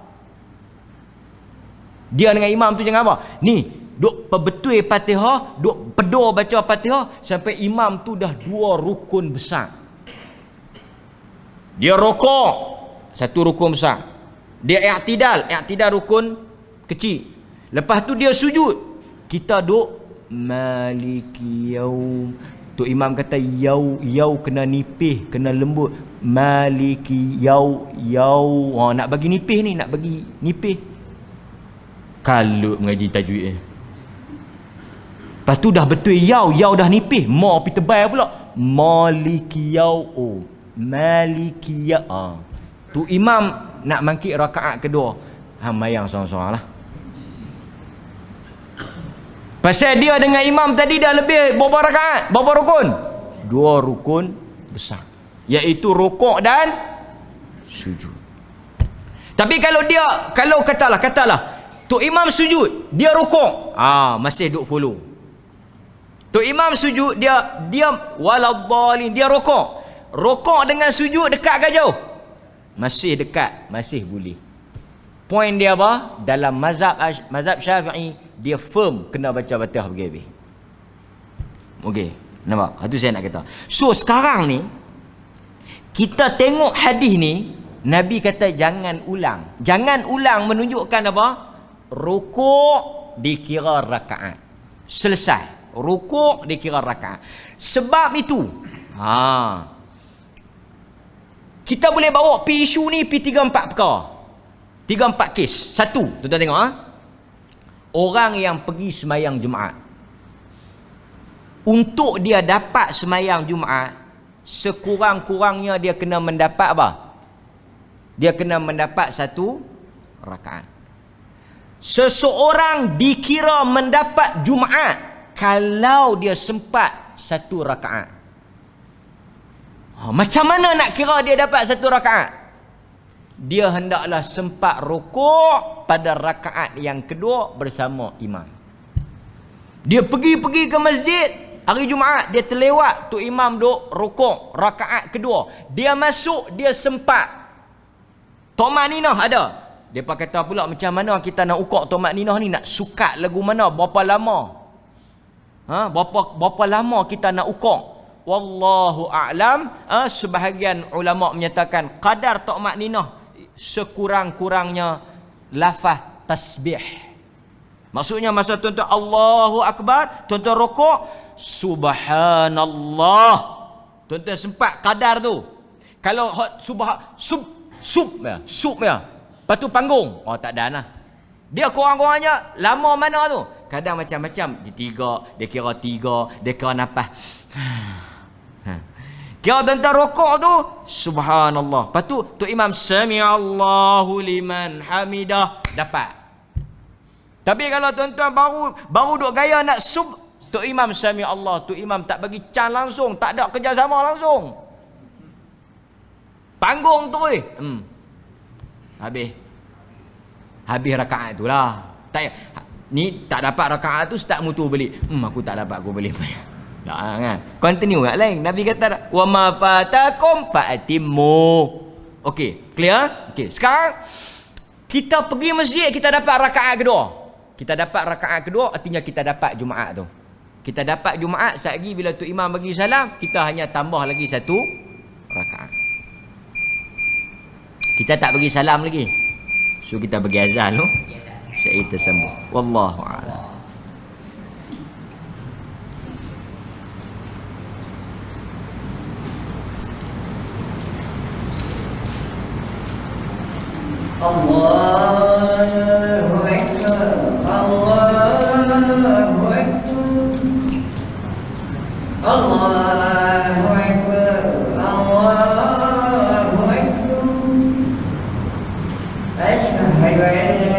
S1: Dia dengan imam tu jangan apa? Ni, duk perbetul Fatihah, duk pedor baca Fatihah sampai imam tu dah 2 rukun besar. Dia rokok, 1 rukun besar. Dia i'tidal rukun kecil. Lepas tu dia sujud. Kita duk maliki yaum. Tu imam kata yau kena nipih, kena lembut. Maliki yau. Oh, nak bagi nipih ni, nak bagi nipih. Kalut mengaji tajwid ni. Lepas tu dah betul yau dah nipih, ma pi tebal pula. Maliki yau. Oh, maliki ya. Tu imam nak bangkit rakaat kedua. Mayang sorang-sorang lah. Pasal dia dengan imam tadi dah lebih berapa rakaat? Berapa rukun? 2 rukun besar. Iaitu rukuk dan sujud. Tapi kalau katalah tu imam sujud, dia rukuk, masih duk follow. Tu imam sujud, dia waladhdallin, dia rukuk. Rukuk dengan sujud dekat ke jauh? Masih dekat, masih boleh. Poin dia apa? Dalam mazhab Syafi'i dia firm kena baca Fatihah bagi. Okey, nampak? Itu saya nak kata. So sekarang ni kita tengok hadis ni, Nabi kata jangan ulang. Jangan ulang menunjukkan apa? Rukuk dikira rakaat. Selesai. Rukuk dikira rakaat. Sebab itu, kita boleh bawa pi isu ni pi 3-4 perkara. 3-4 kes. Satu, tuan-tuan tengok orang yang pergi semayang Jumaat. Untuk dia dapat semayang Jumaat, sekurang-kurangnya dia kena mendapat apa? Dia kena mendapat 1 rakaat. Seseorang dikira mendapat Jumaat kalau dia sempat 1 rakaat. Macam mana nak kira dia dapat 1 rakaat? Dia hendaklah sempat rukuk pada rakaat yang kedua bersama imam. Dia pergi ke masjid hari Jumaat, dia terlewat tu imam duk rukuk rakaat kedua. Dia masuk, dia sempat. Tumaninah ada. Depa kata pula macam mana kita nak ukur tumaninah ni, nak sukat lagu mana, berapa lama? Berapa lama kita nak ukur? Wallahu a'lam. Sebahagian ulama menyatakan kadar tumaninah sekurang-kurangnya lafaz tasbih. Maksudnya masa tuan-tuan Allahu Akbar, tuan-tuan rokok, subhanallah. Tuan-tuan sempat kadar tu. Kalau sub ya. Lepas tu panggung. Oh tak ada lah. Dia kurang-kurangnya lama mana tu? Kadang macam-macam. Dia kira tiga, dia kira nafas. Kira tuan-tuan rokok tu, subhanallah. Lepas tu, Tok Imam sami'allahu liman hamidah. Dapat. Tapi kalau tuan-tuan baru duk gaya nak Tok Imam sami'allah, Tok Imam tak bagi can langsung, tak ada kerjasama langsung. Panggung tu Habis rakaat tu lah. Ni tak dapat rakaat tu start mutu beli. Aku tak dapat, aku beli. Tak kan. Continue kat lain. Nabi kata wa ma fatakum fa'timmu. Okey, clear? Okey, sekarang kita pergi masjid, kita dapat rakaat kedua. Kita dapat rakaat kedua artinya kita dapat Jumaat tu. Kita dapat Jumaat, sekali bila tu imam bagi salam, kita hanya tambah lagi satu rakaat. Kita tak bagi salam lagi. So kita bagi azan tu. Saya tersambung. Wallahu a'lam.
S2: Allahu Akbar. Allahu Akbar. Allahu Akbar. Allahu Akbar. Asyhadu an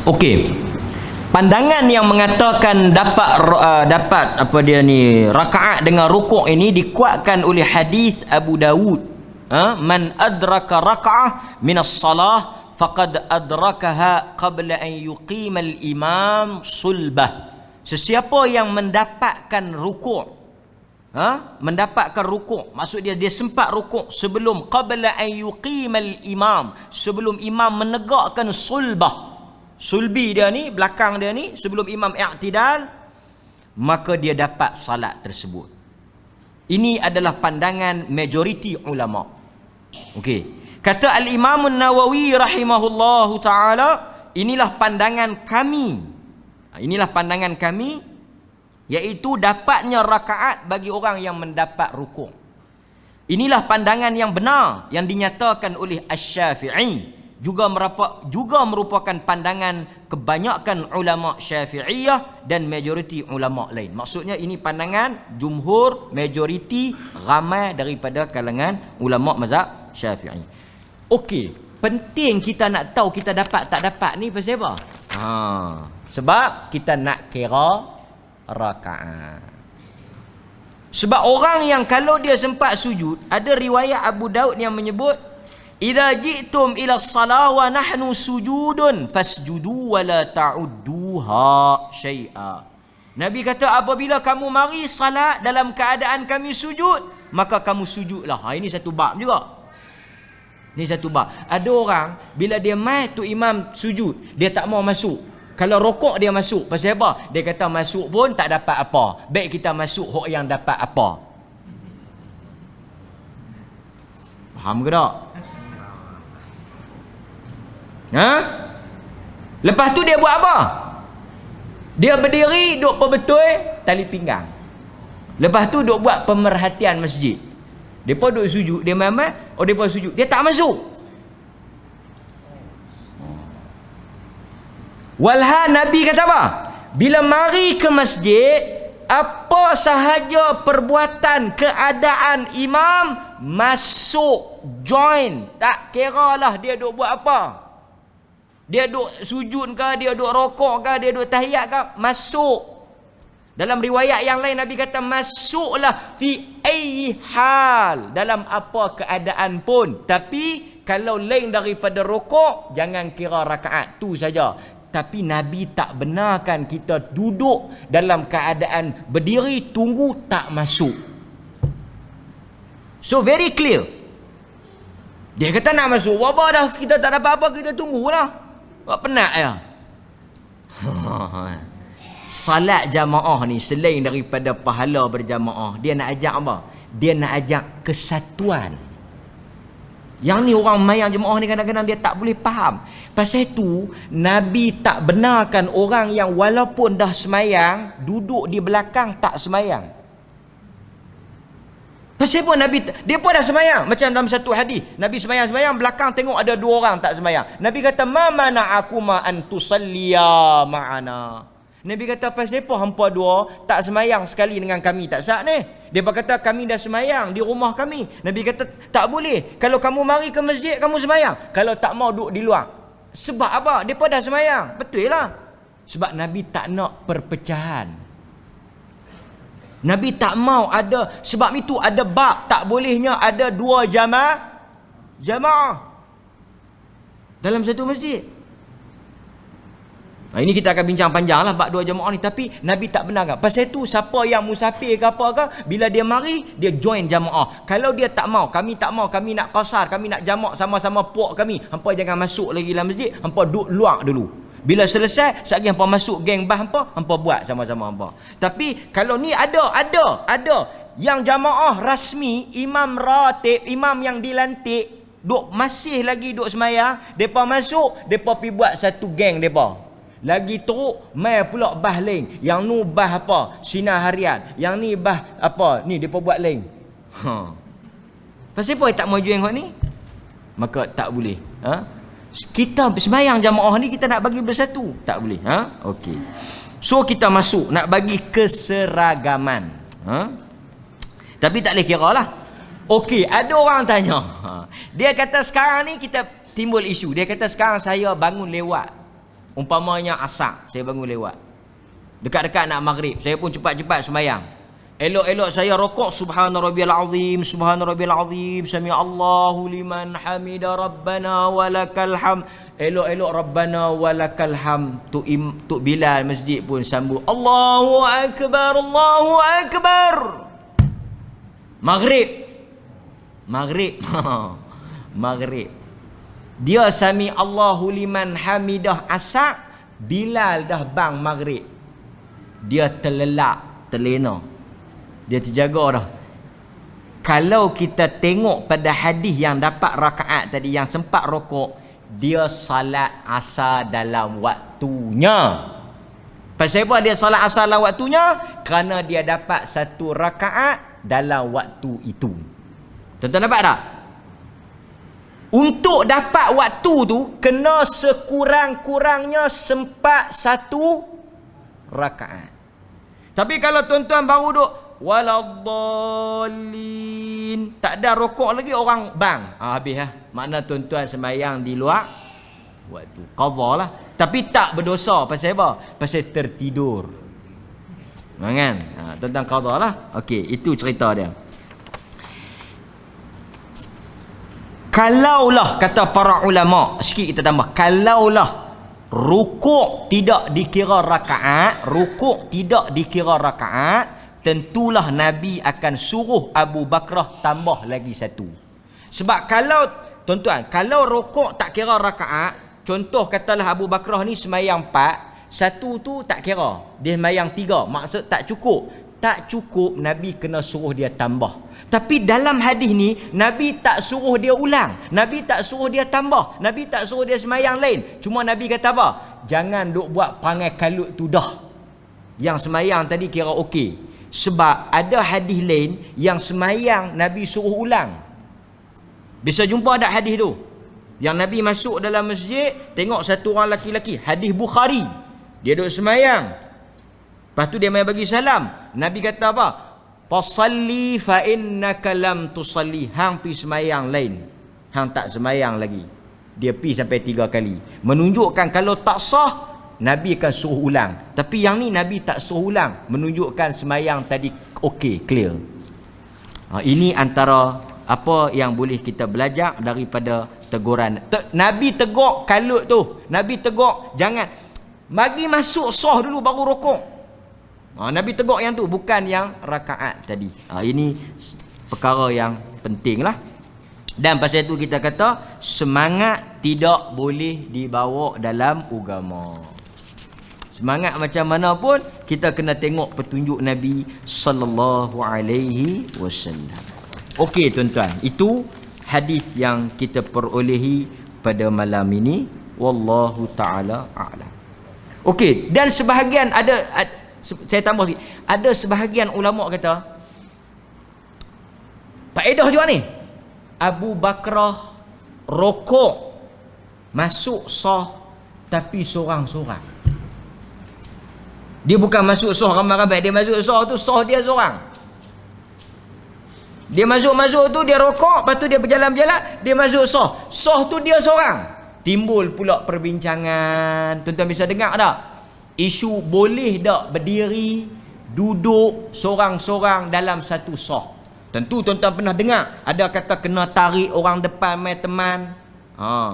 S1: Okey. Pandangan yang mengatakan dapat apa dia ni rakaat dengan rukuk ini dikuatkan oleh hadis Abu Dawud. Man adraka raka'ah min as-salah faqad adrakaha qabla an yuqima al-imam sulbah. Sesiapa yang mendapatkan rukuk, mendapatkan rukuk, maksud dia sempat rukuk sebelum qabla an yuqima al-imam, sebelum imam menegakkan sulbah. Sulbi dia ni, belakang dia ni, sebelum imam i'tidal, maka dia dapat salat tersebut. Ini adalah pandangan majoriti ulama. Okey. Kata Al-Imam An-Nawawi rahimahullahu taala, inilah pandangan kami. Inilah pandangan kami, iaitu dapatnya rakaat bagi orang yang mendapat rukuk. Inilah pandangan yang benar yang dinyatakan oleh Asy-Syafi'i juga merupakan pandangan kebanyakan ulama Syafi'iyah dan majoriti ulama lain. Maksudnya ini pandangan jumhur, majoriti, ramai daripada kalangan ulama mazhab Syafi'i. Okey, penting kita nak tahu kita dapat tak dapat ni pasal apa? Sebab kita nak kira rakaat. Sebab orang yang kalau dia sempat sujud, ada riwayat Abu Daud yang menyebut, idza ji'tum ila as-salah wa nahnu sujudun fasjudu wa la ta'udduha syai'a. Nabi kata apabila kamu mari salat dalam keadaan kami sujud, maka kamu sujudlah. Ini satu bab juga. Ini satu bab. Ada orang bila dia mai tu imam sujud, dia tak mau masuk. Kalau rokok dia masuk. Pasal apa? Dia kata masuk pun tak dapat apa. Baik kita masuk hok yang dapat apa. Faham ke tak? Lepas tu dia buat apa? Dia berdiri duk perbetul tali pinggang. Lepas tu duk buat pemerhatian masjid. Depa duk sujud, dia memang depa sujud. Dia tak masuk. Walha Nabi kata apa? Bila mari ke masjid, apa sahaja perbuatan keadaan imam masuk, join, tak kira lah dia duk buat apa. Dia duk sujud ke, dia duk rokok ke, dia duk tahiyat ke, masuk. Dalam riwayat yang lain Nabi kata masuklah fi ayyi hal, dalam apa keadaan pun. Tapi kalau lain daripada rokok, jangan kira rakaat tu saja. Tapi Nabi tak benarkan kita duduk dalam keadaan berdiri tunggu tak masuk. So very clear. Dia kata nak masuk, apa dah kita tak dapat apa, kita tunggulah. Buat penat ya. Salat jamaah ni selain daripada pahala berjamaah, dia nak ajak apa? Dia nak ajak kesatuan. Yang ni orang mayang jemaah ni kadang-kadang dia tak boleh faham. Pasal itu Nabi tak benarkan orang yang walaupun dah semayang duduk di belakang tak semayang. Pasal apa Nabi, dia pun dah semayang. Macam dalam satu hadis, Nabi semayang-semayang, belakang tengok ada dua orang tak semayang. Nabi kata, ma mana'akuma an tusalliya ma'ana. Nabi kata, pasal apa hampa dua tak semayang sekali dengan kami, tak sah ni? Dia berkata, kami dah semayang di rumah kami. Nabi kata, tak boleh. Kalau kamu mari ke masjid, kamu semayang. Kalau tak mau duduk di luar. Sebab apa? Dia pun dah semayang. Betul lah. Sebab Nabi tak nak perpecahan. Nabi tak mau ada, sebab itu ada bab tak bolehnya ada dua jamaah dalam satu masjid. Ini kita akan bincang panjang lah bab dua jamaah ni. Tapi Nabi tak benarkan. Pasal itu siapa yang musafir ke apa ke, bila dia mari, dia join jamaah. Kalau dia tak mau, kami tak mau, kami nak qasar, kami nak jamak sama-sama puak kami, hampa jangan masuk lagi dalam masjid, hampa duduk luar dulu. Bila selesai, sekali hampa masuk geng bah hampa buat sama-sama hampa. Tapi kalau ni ada yang jamaah rasmi, imam ratib, imam yang dilantik, duk masih lagi duk semayang, depa masuk, depa pi buat satu geng depa. Lagi teruk, mai pula bah lain. Yang nu bah apa? Sinar harian. Yang ni bah apa? Ni depa buat lain. Pasal apa tak mau join hok ni? Maka tak boleh. Kita sembahyang jamaah ni kita nak bagi bersatu. Tak boleh. Okey. So kita masuk nak bagi keseragaman. Tapi tak boleh kira lah. Okey, ada orang tanya. Dia kata sekarang ni kita timbul isu. Dia kata sekarang saya bangun lewat. Umpamanya asar, saya bangun lewat. Dekat-dekat nak maghrib, saya pun cepat-cepat sembahyang. Elok-elok saya rokok subhana rabbiyal azim, subhana rabbiyal azim, sami Allahu liman hamida rabbana walakal ham. Elok-elok rabbana walakal ham. Tuk Bilal masjid pun sambung Allahu akbar, Allahu akbar. Maghrib. Maghrib. Dia sami Allahu liman hamidah asar, Bilal dah bang maghrib. Dia terlena. Dia terjaga dah. Kalau kita tengok pada hadis yang dapat rakaat tadi, yang sempat rokok, dia salat asar dalam waktunya. Pasal apa dia salat asar dalam waktunya? Kerana dia dapat satu rakaat dalam waktu itu. Tuan-tuan nampak tak? Untuk dapat waktu tu kena sekurang-kurangnya sempat 1 rakaat. Tapi kalau tuan-tuan baru duk waladdallin, tak ada rokok lagi, orang bang, habis lah. Makna tuan-tuan semayang di luar waktu, qadha lah. Tapi tak berdosa. Pasal apa? Pasal tertidur. Kan? Tuan-tuan qadha lah. Okey, itu cerita dia. Kalaulah, kata para ulama, sikit kita tambah, kalaulah rukuk tidak dikira rakaat, tentulah Nabi akan suruh Abu Bakrah tambah lagi 1. Sebab kalau tuan-tuan, kalau rukuk tak kira rakaat, contoh katalah Abu Bakrah ni semayang 4, 1 tu tak kira, dia semayang 3, maksud tak cukup. Tak cukup, Nabi kena suruh dia tambah. Tapi dalam hadis ni Nabi tak suruh dia ulang, Nabi tak suruh dia tambah, Nabi tak suruh dia semayang lain. Cuma Nabi kata apa? Jangan duk buat perangai kalut tu dah. Yang semayang tadi kira okey. Sebab ada hadis lain yang semayang Nabi suruh ulang. Bisa jumpa ada hadis tu, yang Nabi masuk dalam masjid, tengok satu orang lelaki-lelaki, hadis Bukhari, dia duk semayang, lepas tu dia mai bagi salam. Nabi kata apa? Fasalli fa innaka lam tusalli. Hang pi semayang lain, hang tak semayang lagi. Dia pi sampai 3 kali, menunjukkan kalau tak sah Nabi akan suruh ulang. Tapi yang ni Nabi tak suruh ulang, menunjukkan semayang tadi okey, clear. Ini antara apa yang boleh kita belajar daripada teguran. Nabi tegur kalut tu, Nabi tegur jangan bagi masuk sah dulu baru rokok. Nabi tegur yang tu, bukan yang rakaat tadi. Ini perkara yang penting lah. Dan pasal itu kita kata semangat tidak boleh dibawa dalam agama. Semangat macam mana pun kita kena tengok petunjuk Nabi sallallahu alaihi wasallam. Okey tuan-tuan, itu hadis yang kita perolehi pada malam ini. Wallahu taala a'lam. Okey, dan sebahagian saya tambah sikit. Ada sebahagian ulama kata faedah juga ni. Abu Bakrah rokok masuk sah tapi sorang-sorang. Dia bukan masuk sah ramai-ramai, dia masuk sah tu sah dia seorang. Dia masuk-masuk tu dia rokok, lepas tu dia berjalan-jalan, dia masuk sah. Sah tu dia seorang. Timbul pula perbincangan. Tuan-tuan bisa dengar tak? Isu boleh tak berdiri, duduk sorang-sorang dalam satu sah. Tentu tuan-tuan pernah dengar ada kata kena tarik orang depan mai teman.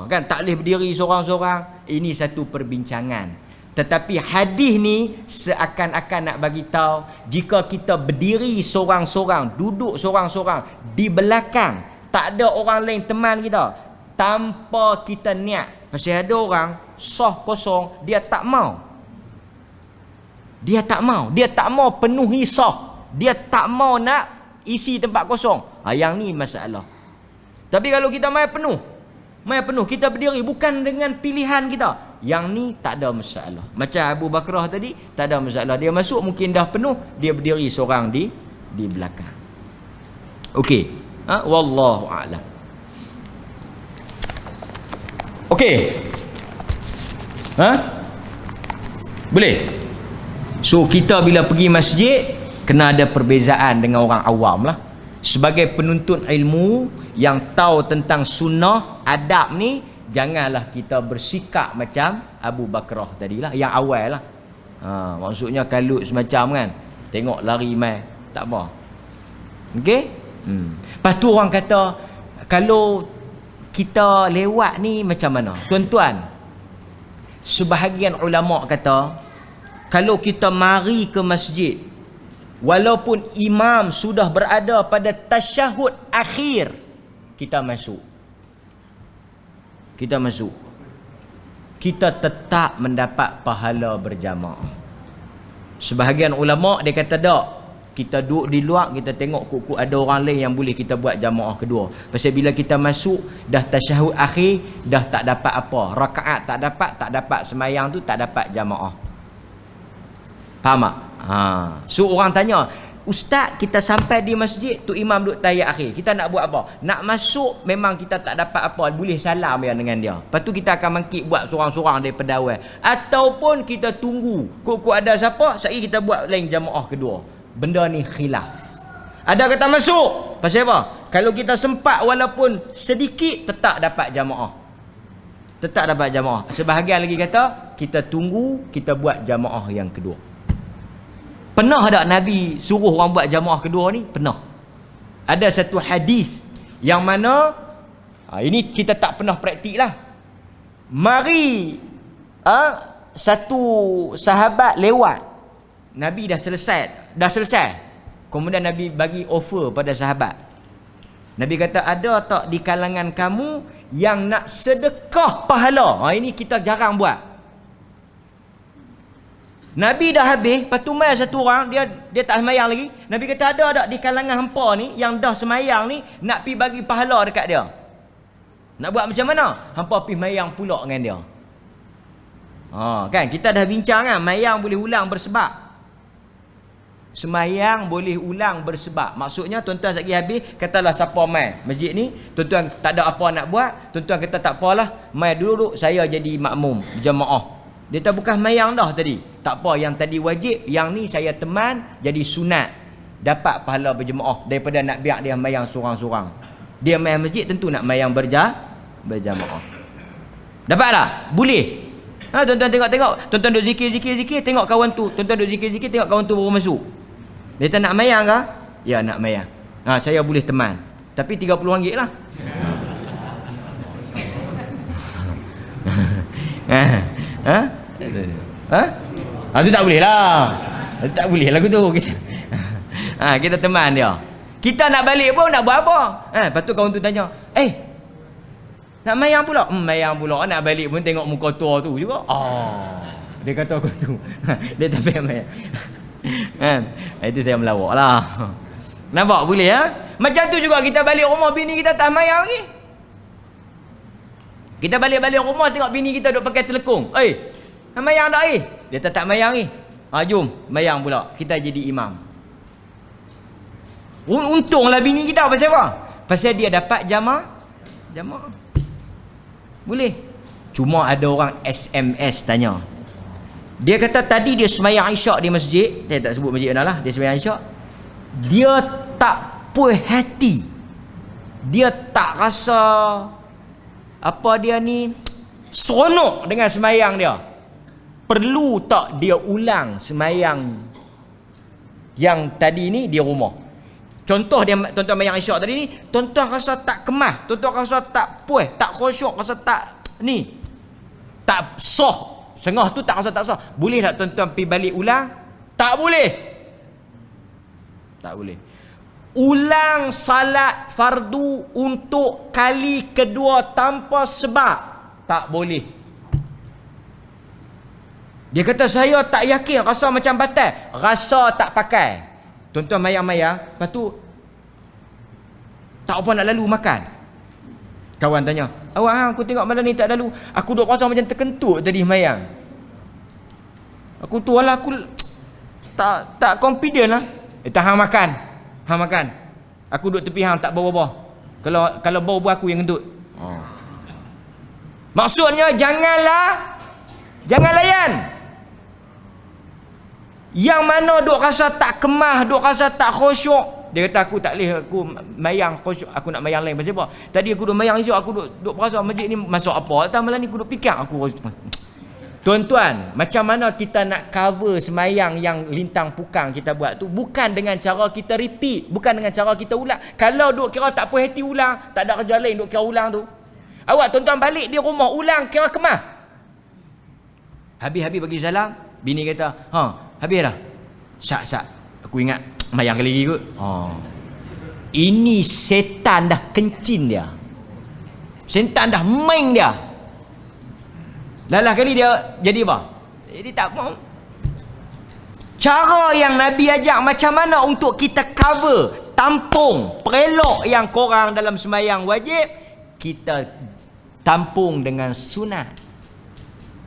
S1: Kan tak boleh berdiri sorang-sorang. Ini satu perbincangan. Tetapi hadis ni seakan-akan nak bagi tahu jika kita berdiri sorang-sorang, duduk sorang-sorang di belakang, tak ada orang lain teman kita, tanpa kita niat. Pasal ada orang sah kosong, dia tak mau. Dia tak mau penuhi sah. Dia tak mau nak isi tempat kosong. Yang ni masalah. Tapi kalau kita mai penuh, kita berdiri bukan dengan pilihan kita, yang ni tak ada masalah. Macam Abu Bakrah tadi, tak ada masalah. Dia masuk mungkin dah penuh, dia berdiri seorang di belakang. Okey. Wallahu a'lam. Okey. Boleh? So kita bila pergi masjid kena ada perbezaan dengan orang awam lah. Sebagai penuntut ilmu yang tahu tentang sunnah, adab ni, janganlah kita bersikap macam Abu Bakrah tadi lah, yang awal lah. Maksudnya kalut semacam kan, tengok lari mai, tak apa. Okey? Lepas tu orang kata kalau kita lewat ni macam mana? Tuan-tuan, sebahagian ulama kata kalau kita mari ke masjid, walaupun imam sudah berada pada tasyahud akhir, kita masuk. Kita tetap mendapat pahala berjamaah. Sebahagian ulama dia kata tak, kita duduk di luar, kita tengok kuk-kuk ada orang lain yang boleh kita buat jamaah kedua. Pasal bila kita masuk dah tasyahud akhir, dah tak dapat apa, rakaat tak dapat semayang tu, tak dapat jamaah. Faham tak? So orang tanya, Ustaz, kita sampai di masjid, tu imam duduk tahiyat akhir. Kita nak buat apa? Nak masuk, memang kita tak dapat apa, boleh salam ya dengan dia. Lepas tu kita akan mangkit buat sorang-sorang daripada awal. Ataupun kita tunggu, kok ada siapa, sekali kita buat lain jamaah kedua. Benda ni khilaf. Ada kata masuk. Pasal apa? Kalau kita sempat walaupun sedikit, tetap dapat jamaah. Tetap dapat jamaah. Sebahagian lagi kata, kita tunggu, kita buat jamaah yang kedua. Pernah tak Nabi suruh orang buat jamaah kedua ni? Pernah. Ada satu hadis yang mana ini kita tak pernah praktik lah. Mari satu sahabat lewat, Nabi dah selesai. Kemudian Nabi bagi offer pada sahabat. Nabi kata, ada tak di kalangan kamu yang nak sedekah pahala? Ini kita jarang buat. Nabi dah habis, lepas tu mai satu orang, dia tak semayang lagi. Nabi kata, ada tak di kalangan hampa ni yang dah semayang ni nak pi bagi pahala dekat dia? Nak buat macam mana? Hampa pi mayang pula dengan dia. Kan kita dah bincang kan, mayang boleh ulang bersebab. Semayang boleh ulang bersebab. Maksudnya tuan-tuan sekali habis, katalah siapa mai masjid ni, tuan-tuan tak ada apa nak buat, tuan-tuan kata tak apalah, mai duduk saya jadi makmum jemaah. Dia tak bukan mayang dah tadi. Tak apa, yang tadi wajib, yang ni saya teman jadi sunat. Dapat pahala berjemaah daripada nak biar dia mayang sorang-sorang. Dia main masjid tentu nak mayang berjamaah. Dapat tak? Boleh. Tuan-tuan tengok. Tuan-tuan duk zikir, tengok kawan tu. Tuan-tuan duk zikir, tengok kawan tu baru masuk. Dia tak nak mayang ke? Ya, nak mayang. Saya boleh teman. Tapi RM30 lah. Tu tak boleh lah. Tak boleh lagu tu. Kita teman dia. Kita nak balik pun nak buat apa? Lepas tu kawan tu tanya, nak mayang pula? Mayang pula. Nak balik pun tengok muka tua tu juga. Dia kata aku tu. Dia tak payah mayang. Itu saya melawak lah. Nampak boleh Macam tu juga kita balik rumah, bini kita tak mayang lagi. Kita balik rumah tengok bini kita duk pakai telekung. Mayang tak Dia tak mayang ni. Jom mayang pula. Kita jadi imam. Untunglah bini kita. Pasal apa? Pasal dia dapat jamaah. Boleh. Cuma ada orang SMS tanya. Dia kata tadi dia semayang isyak di masjid. Saya tak sebut masjid mana lah. Dia semayang isyak. Dia tak puas hati. Dia tak rasa apa dia ni seronok dengan semayang dia. Perlu tak dia ulang semayang yang tadi ni di rumah? Contoh dia, tuan-tuan mayang isyak tadi ni, tuan-tuan rasa tak kemah, tuan-tuan rasa tak puas, tak khusyuk, rasa tak ni, tak sah. Sengah tu tak rasa tak sah. Boleh tak tuan-tuan pergi balik ulang? Tak boleh. Tak boleh. Ulang salat fardu untuk kali kedua tanpa sebab. Tak boleh. Dia kata saya tak yakin, rasa macam batal. Rasa tak pakai. Tuan-tuan mayang-mayang, lepas tu tak apa nak lalu makan. Kawan tanya, awak aku tengok malam ni tak lalu. Aku duk rasa macam terkentut tadi mayang. Aku tu lah, aku tak confident lah. Hang makan. Aku duduk tepi hang tak bau-bau. Kalau bau aku yang kentut. Maksudnya jangan layan. Yang mana duk rasa tak kemah, duk rasa tak khusyuk. Dia kata aku tak boleh, aku mayang khusyuk, aku nak mayang lain. Pasal apa? Tadi aku duk mayang esok, aku duk rasa masjid ni masuk apa? Malam ni aku duk fikir aku. Tuan-tuan, macam mana kita nak cover semayang yang lintang pukang kita buat tu? Bukan dengan cara kita repeat, bukan dengan cara kita ulang. Kalau duk kira tak puas hati ulang, tak ada kerja lain duk kira ulang tu. Awak tuan-tuan balik di rumah ulang kira kemah. Habis bagi salam, bini kata, habis dah. Syak. Aku ingat mayang kali lagi kot. Ini setan dah kencin dia. Setan dah main dia. Lalah kali dia jadi apa? Jadi tak mau. Cara yang Nabi ajak macam mana untuk kita cover, tampung, perelok yang korang dalam semayang wajib, kita tampung dengan sunat.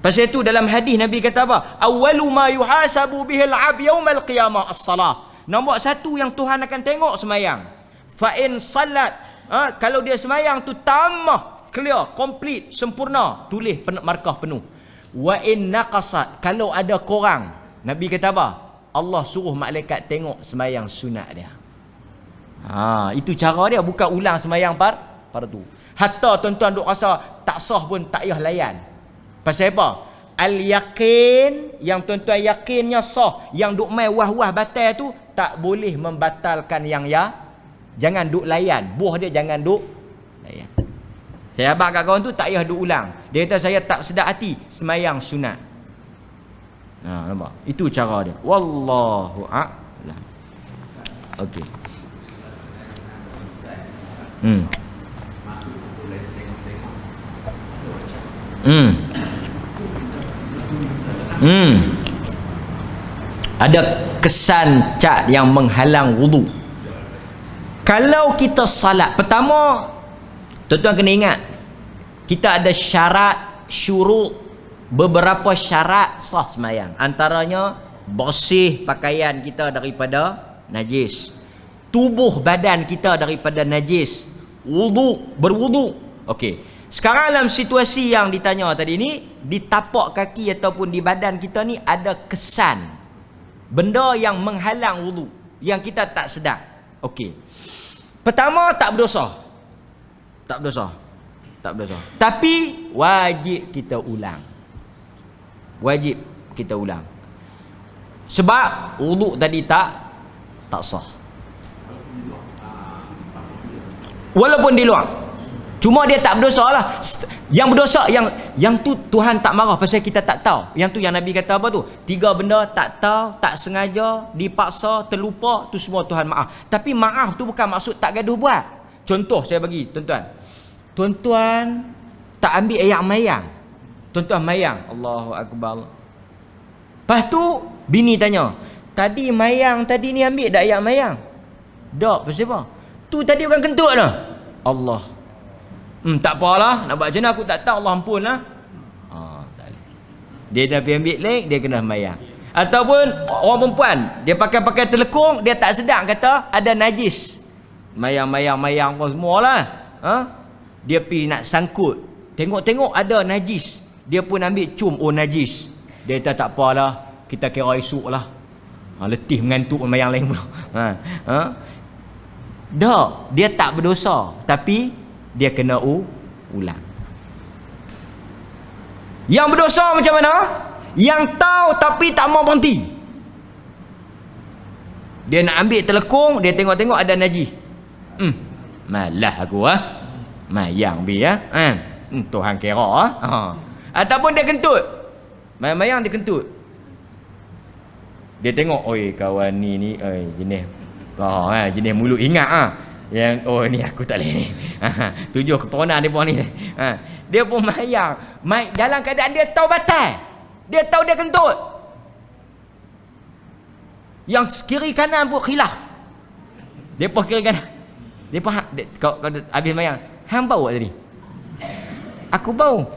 S1: Pasal itu dalam hadis Nabi kata apa? Awwalu ma yuhasabu bihil 'abd yaumal qiyamah as-salah. Nombor satu yang Tuhan akan tengok semayang. Fa in salat, kalau dia semayang tu tamah, clear, complete, sempurna, tulis markah penuh. Wa in naqasat, kalau ada kurang, Nabi kata apa? Allah suruh malaikat tengok semayang sunat dia. Itu cara dia, bukan ulang semayang fardu. Hatta tuan-tuan duk rasa tak sah pun tak payah layan. Pasal apa? Al-yaqin, yang tuan-tuan yakinnya sah, yang duk mai wah-wah batal tu tak boleh membatalkan yang ya. Jangan duk layan, buah dia jangan duk layan. Saya abang kat kawan tu tak payah duk ulang. Dia kata saya tak sedap hati semayang sunat. Nampak? Itu cara dia. Wallahu a'lam. Okey. Ada kesan cat yang menghalang wudu. Kalau kita salat, pertama tuan-tuan kena ingat, kita ada syarat, syurut, beberapa syarat sah semayang. Antaranya bersih pakaian kita daripada najis, tubuh badan kita daripada najis, wudu, berwudu. Okey. Sekarang dalam situasi yang ditanya tadi ni, di tapak kaki ataupun di badan kita ni ada kesan, benda yang menghalang wudu, yang kita tak sedar. Okey. Pertama, tak berdosa. Tak berdosa. Tak berdosa. Tapi wajib kita ulang. Wajib kita ulang. Sebab wudu tadi tak sah. Walaupun di luar. Cuma dia tak berdosa lah. Yang berdosa, yang tu Tuhan tak marah pasal kita tak tahu. Yang tu yang Nabi kata apa tu? 3 benda tak tahu, tak sengaja, dipaksa, terlupa, tu semua Tuhan maaf. Tapi maaf tu bukan maksud tak gaduh buat. Contoh saya bagi tuan-tuan. Tuan-tuan tak ambil air mayang. Tuan-tuan mayang. Allahu Akbar. Lepas tu bini tanya, tadi mayang tadi ni ambil dak air mayang? Tak, pasal apa? Tu tadi bukan kentut dah. Allah. Tak apalah, nak buat macam mana aku tak tahu, Allah ampun lah. Tak boleh. Dia dah pergi ambil lek, dia kena mayang. Ataupun orang perempuan, dia pakai telekung, dia tak sedar kata ada najis. Mayang pun semua lah. Dia pergi nak sangkut, tengok ada najis, dia pun ambil cum, najis. Dia kata tak apalah, kita kira esok lah. Letih mengantuk mayang lain pula. Dia tak berdosa, tapi dia kena ulang. Yang berdosa macam mana? Yang tahu tapi tak mau berhenti. Dia nak ambil telekung, dia tengok-tengok ada najis. Malah aku mayang bi Tuhan kira Ataupun dia kentut. Mayang dia kentut. Dia tengok, oi kawan ni jenis jenis mulut ingat yang ni aku tak boleh ni. 7 keturunan dia pun ni. Dia pun mayang. Dalam keadaan dia tahu batal. Dia tahu dia kentut. Yang kiri kanan pun khilaf. Dia pun kiri kanan. Dia pun kau habis mayang. Hang bau tadi? Aku bau.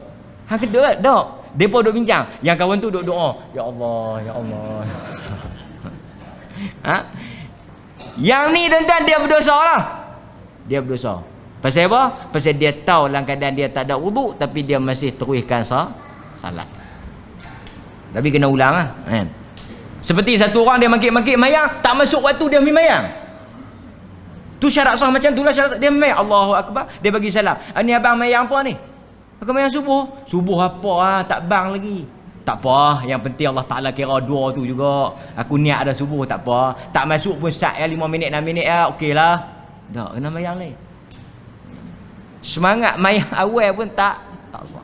S1: Hang kentut tak? Tak. Dia pun duk bincang. Yang kawan tu duk doa, ya Allah, ya Allah. Yang ni tuan-tuan dia berdosa lah. Dia berdosa. Pasal apa? Pasal dia tahu dalam keadaan dia tak ada wudu, tapi dia masih teruskan salat. Tapi kena ulang lah. Seperti satu orang dia makik-makik mayang, tak masuk waktu dia ambil mayang. Tu syarat sah macam tu lah syarat dia mayang. Allahu Akbar. Dia bagi salam. Ni abang mayang apa ni? Aku mayang subuh. Subuh apa tak bang lagi. Tak apa, yang penting Allah Ta'ala kira 2 tu juga. Aku niat ada subuh, tak apa. Tak masuk pun sat 5 minit 6 minit okey lah. Tak, kena mayang lain. Semangat mayang awal pun tak sah.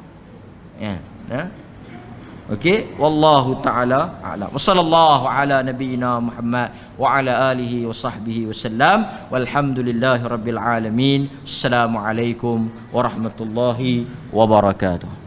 S1: Okey, wallahu taala a'lam. Wassallallahu ala nabiyyina Muhammad wa ala alihi wa sahbihi wasallam. Walhamdulillahirabbil alamin. Assalamualaikum warahmatullahi wabarakatuh.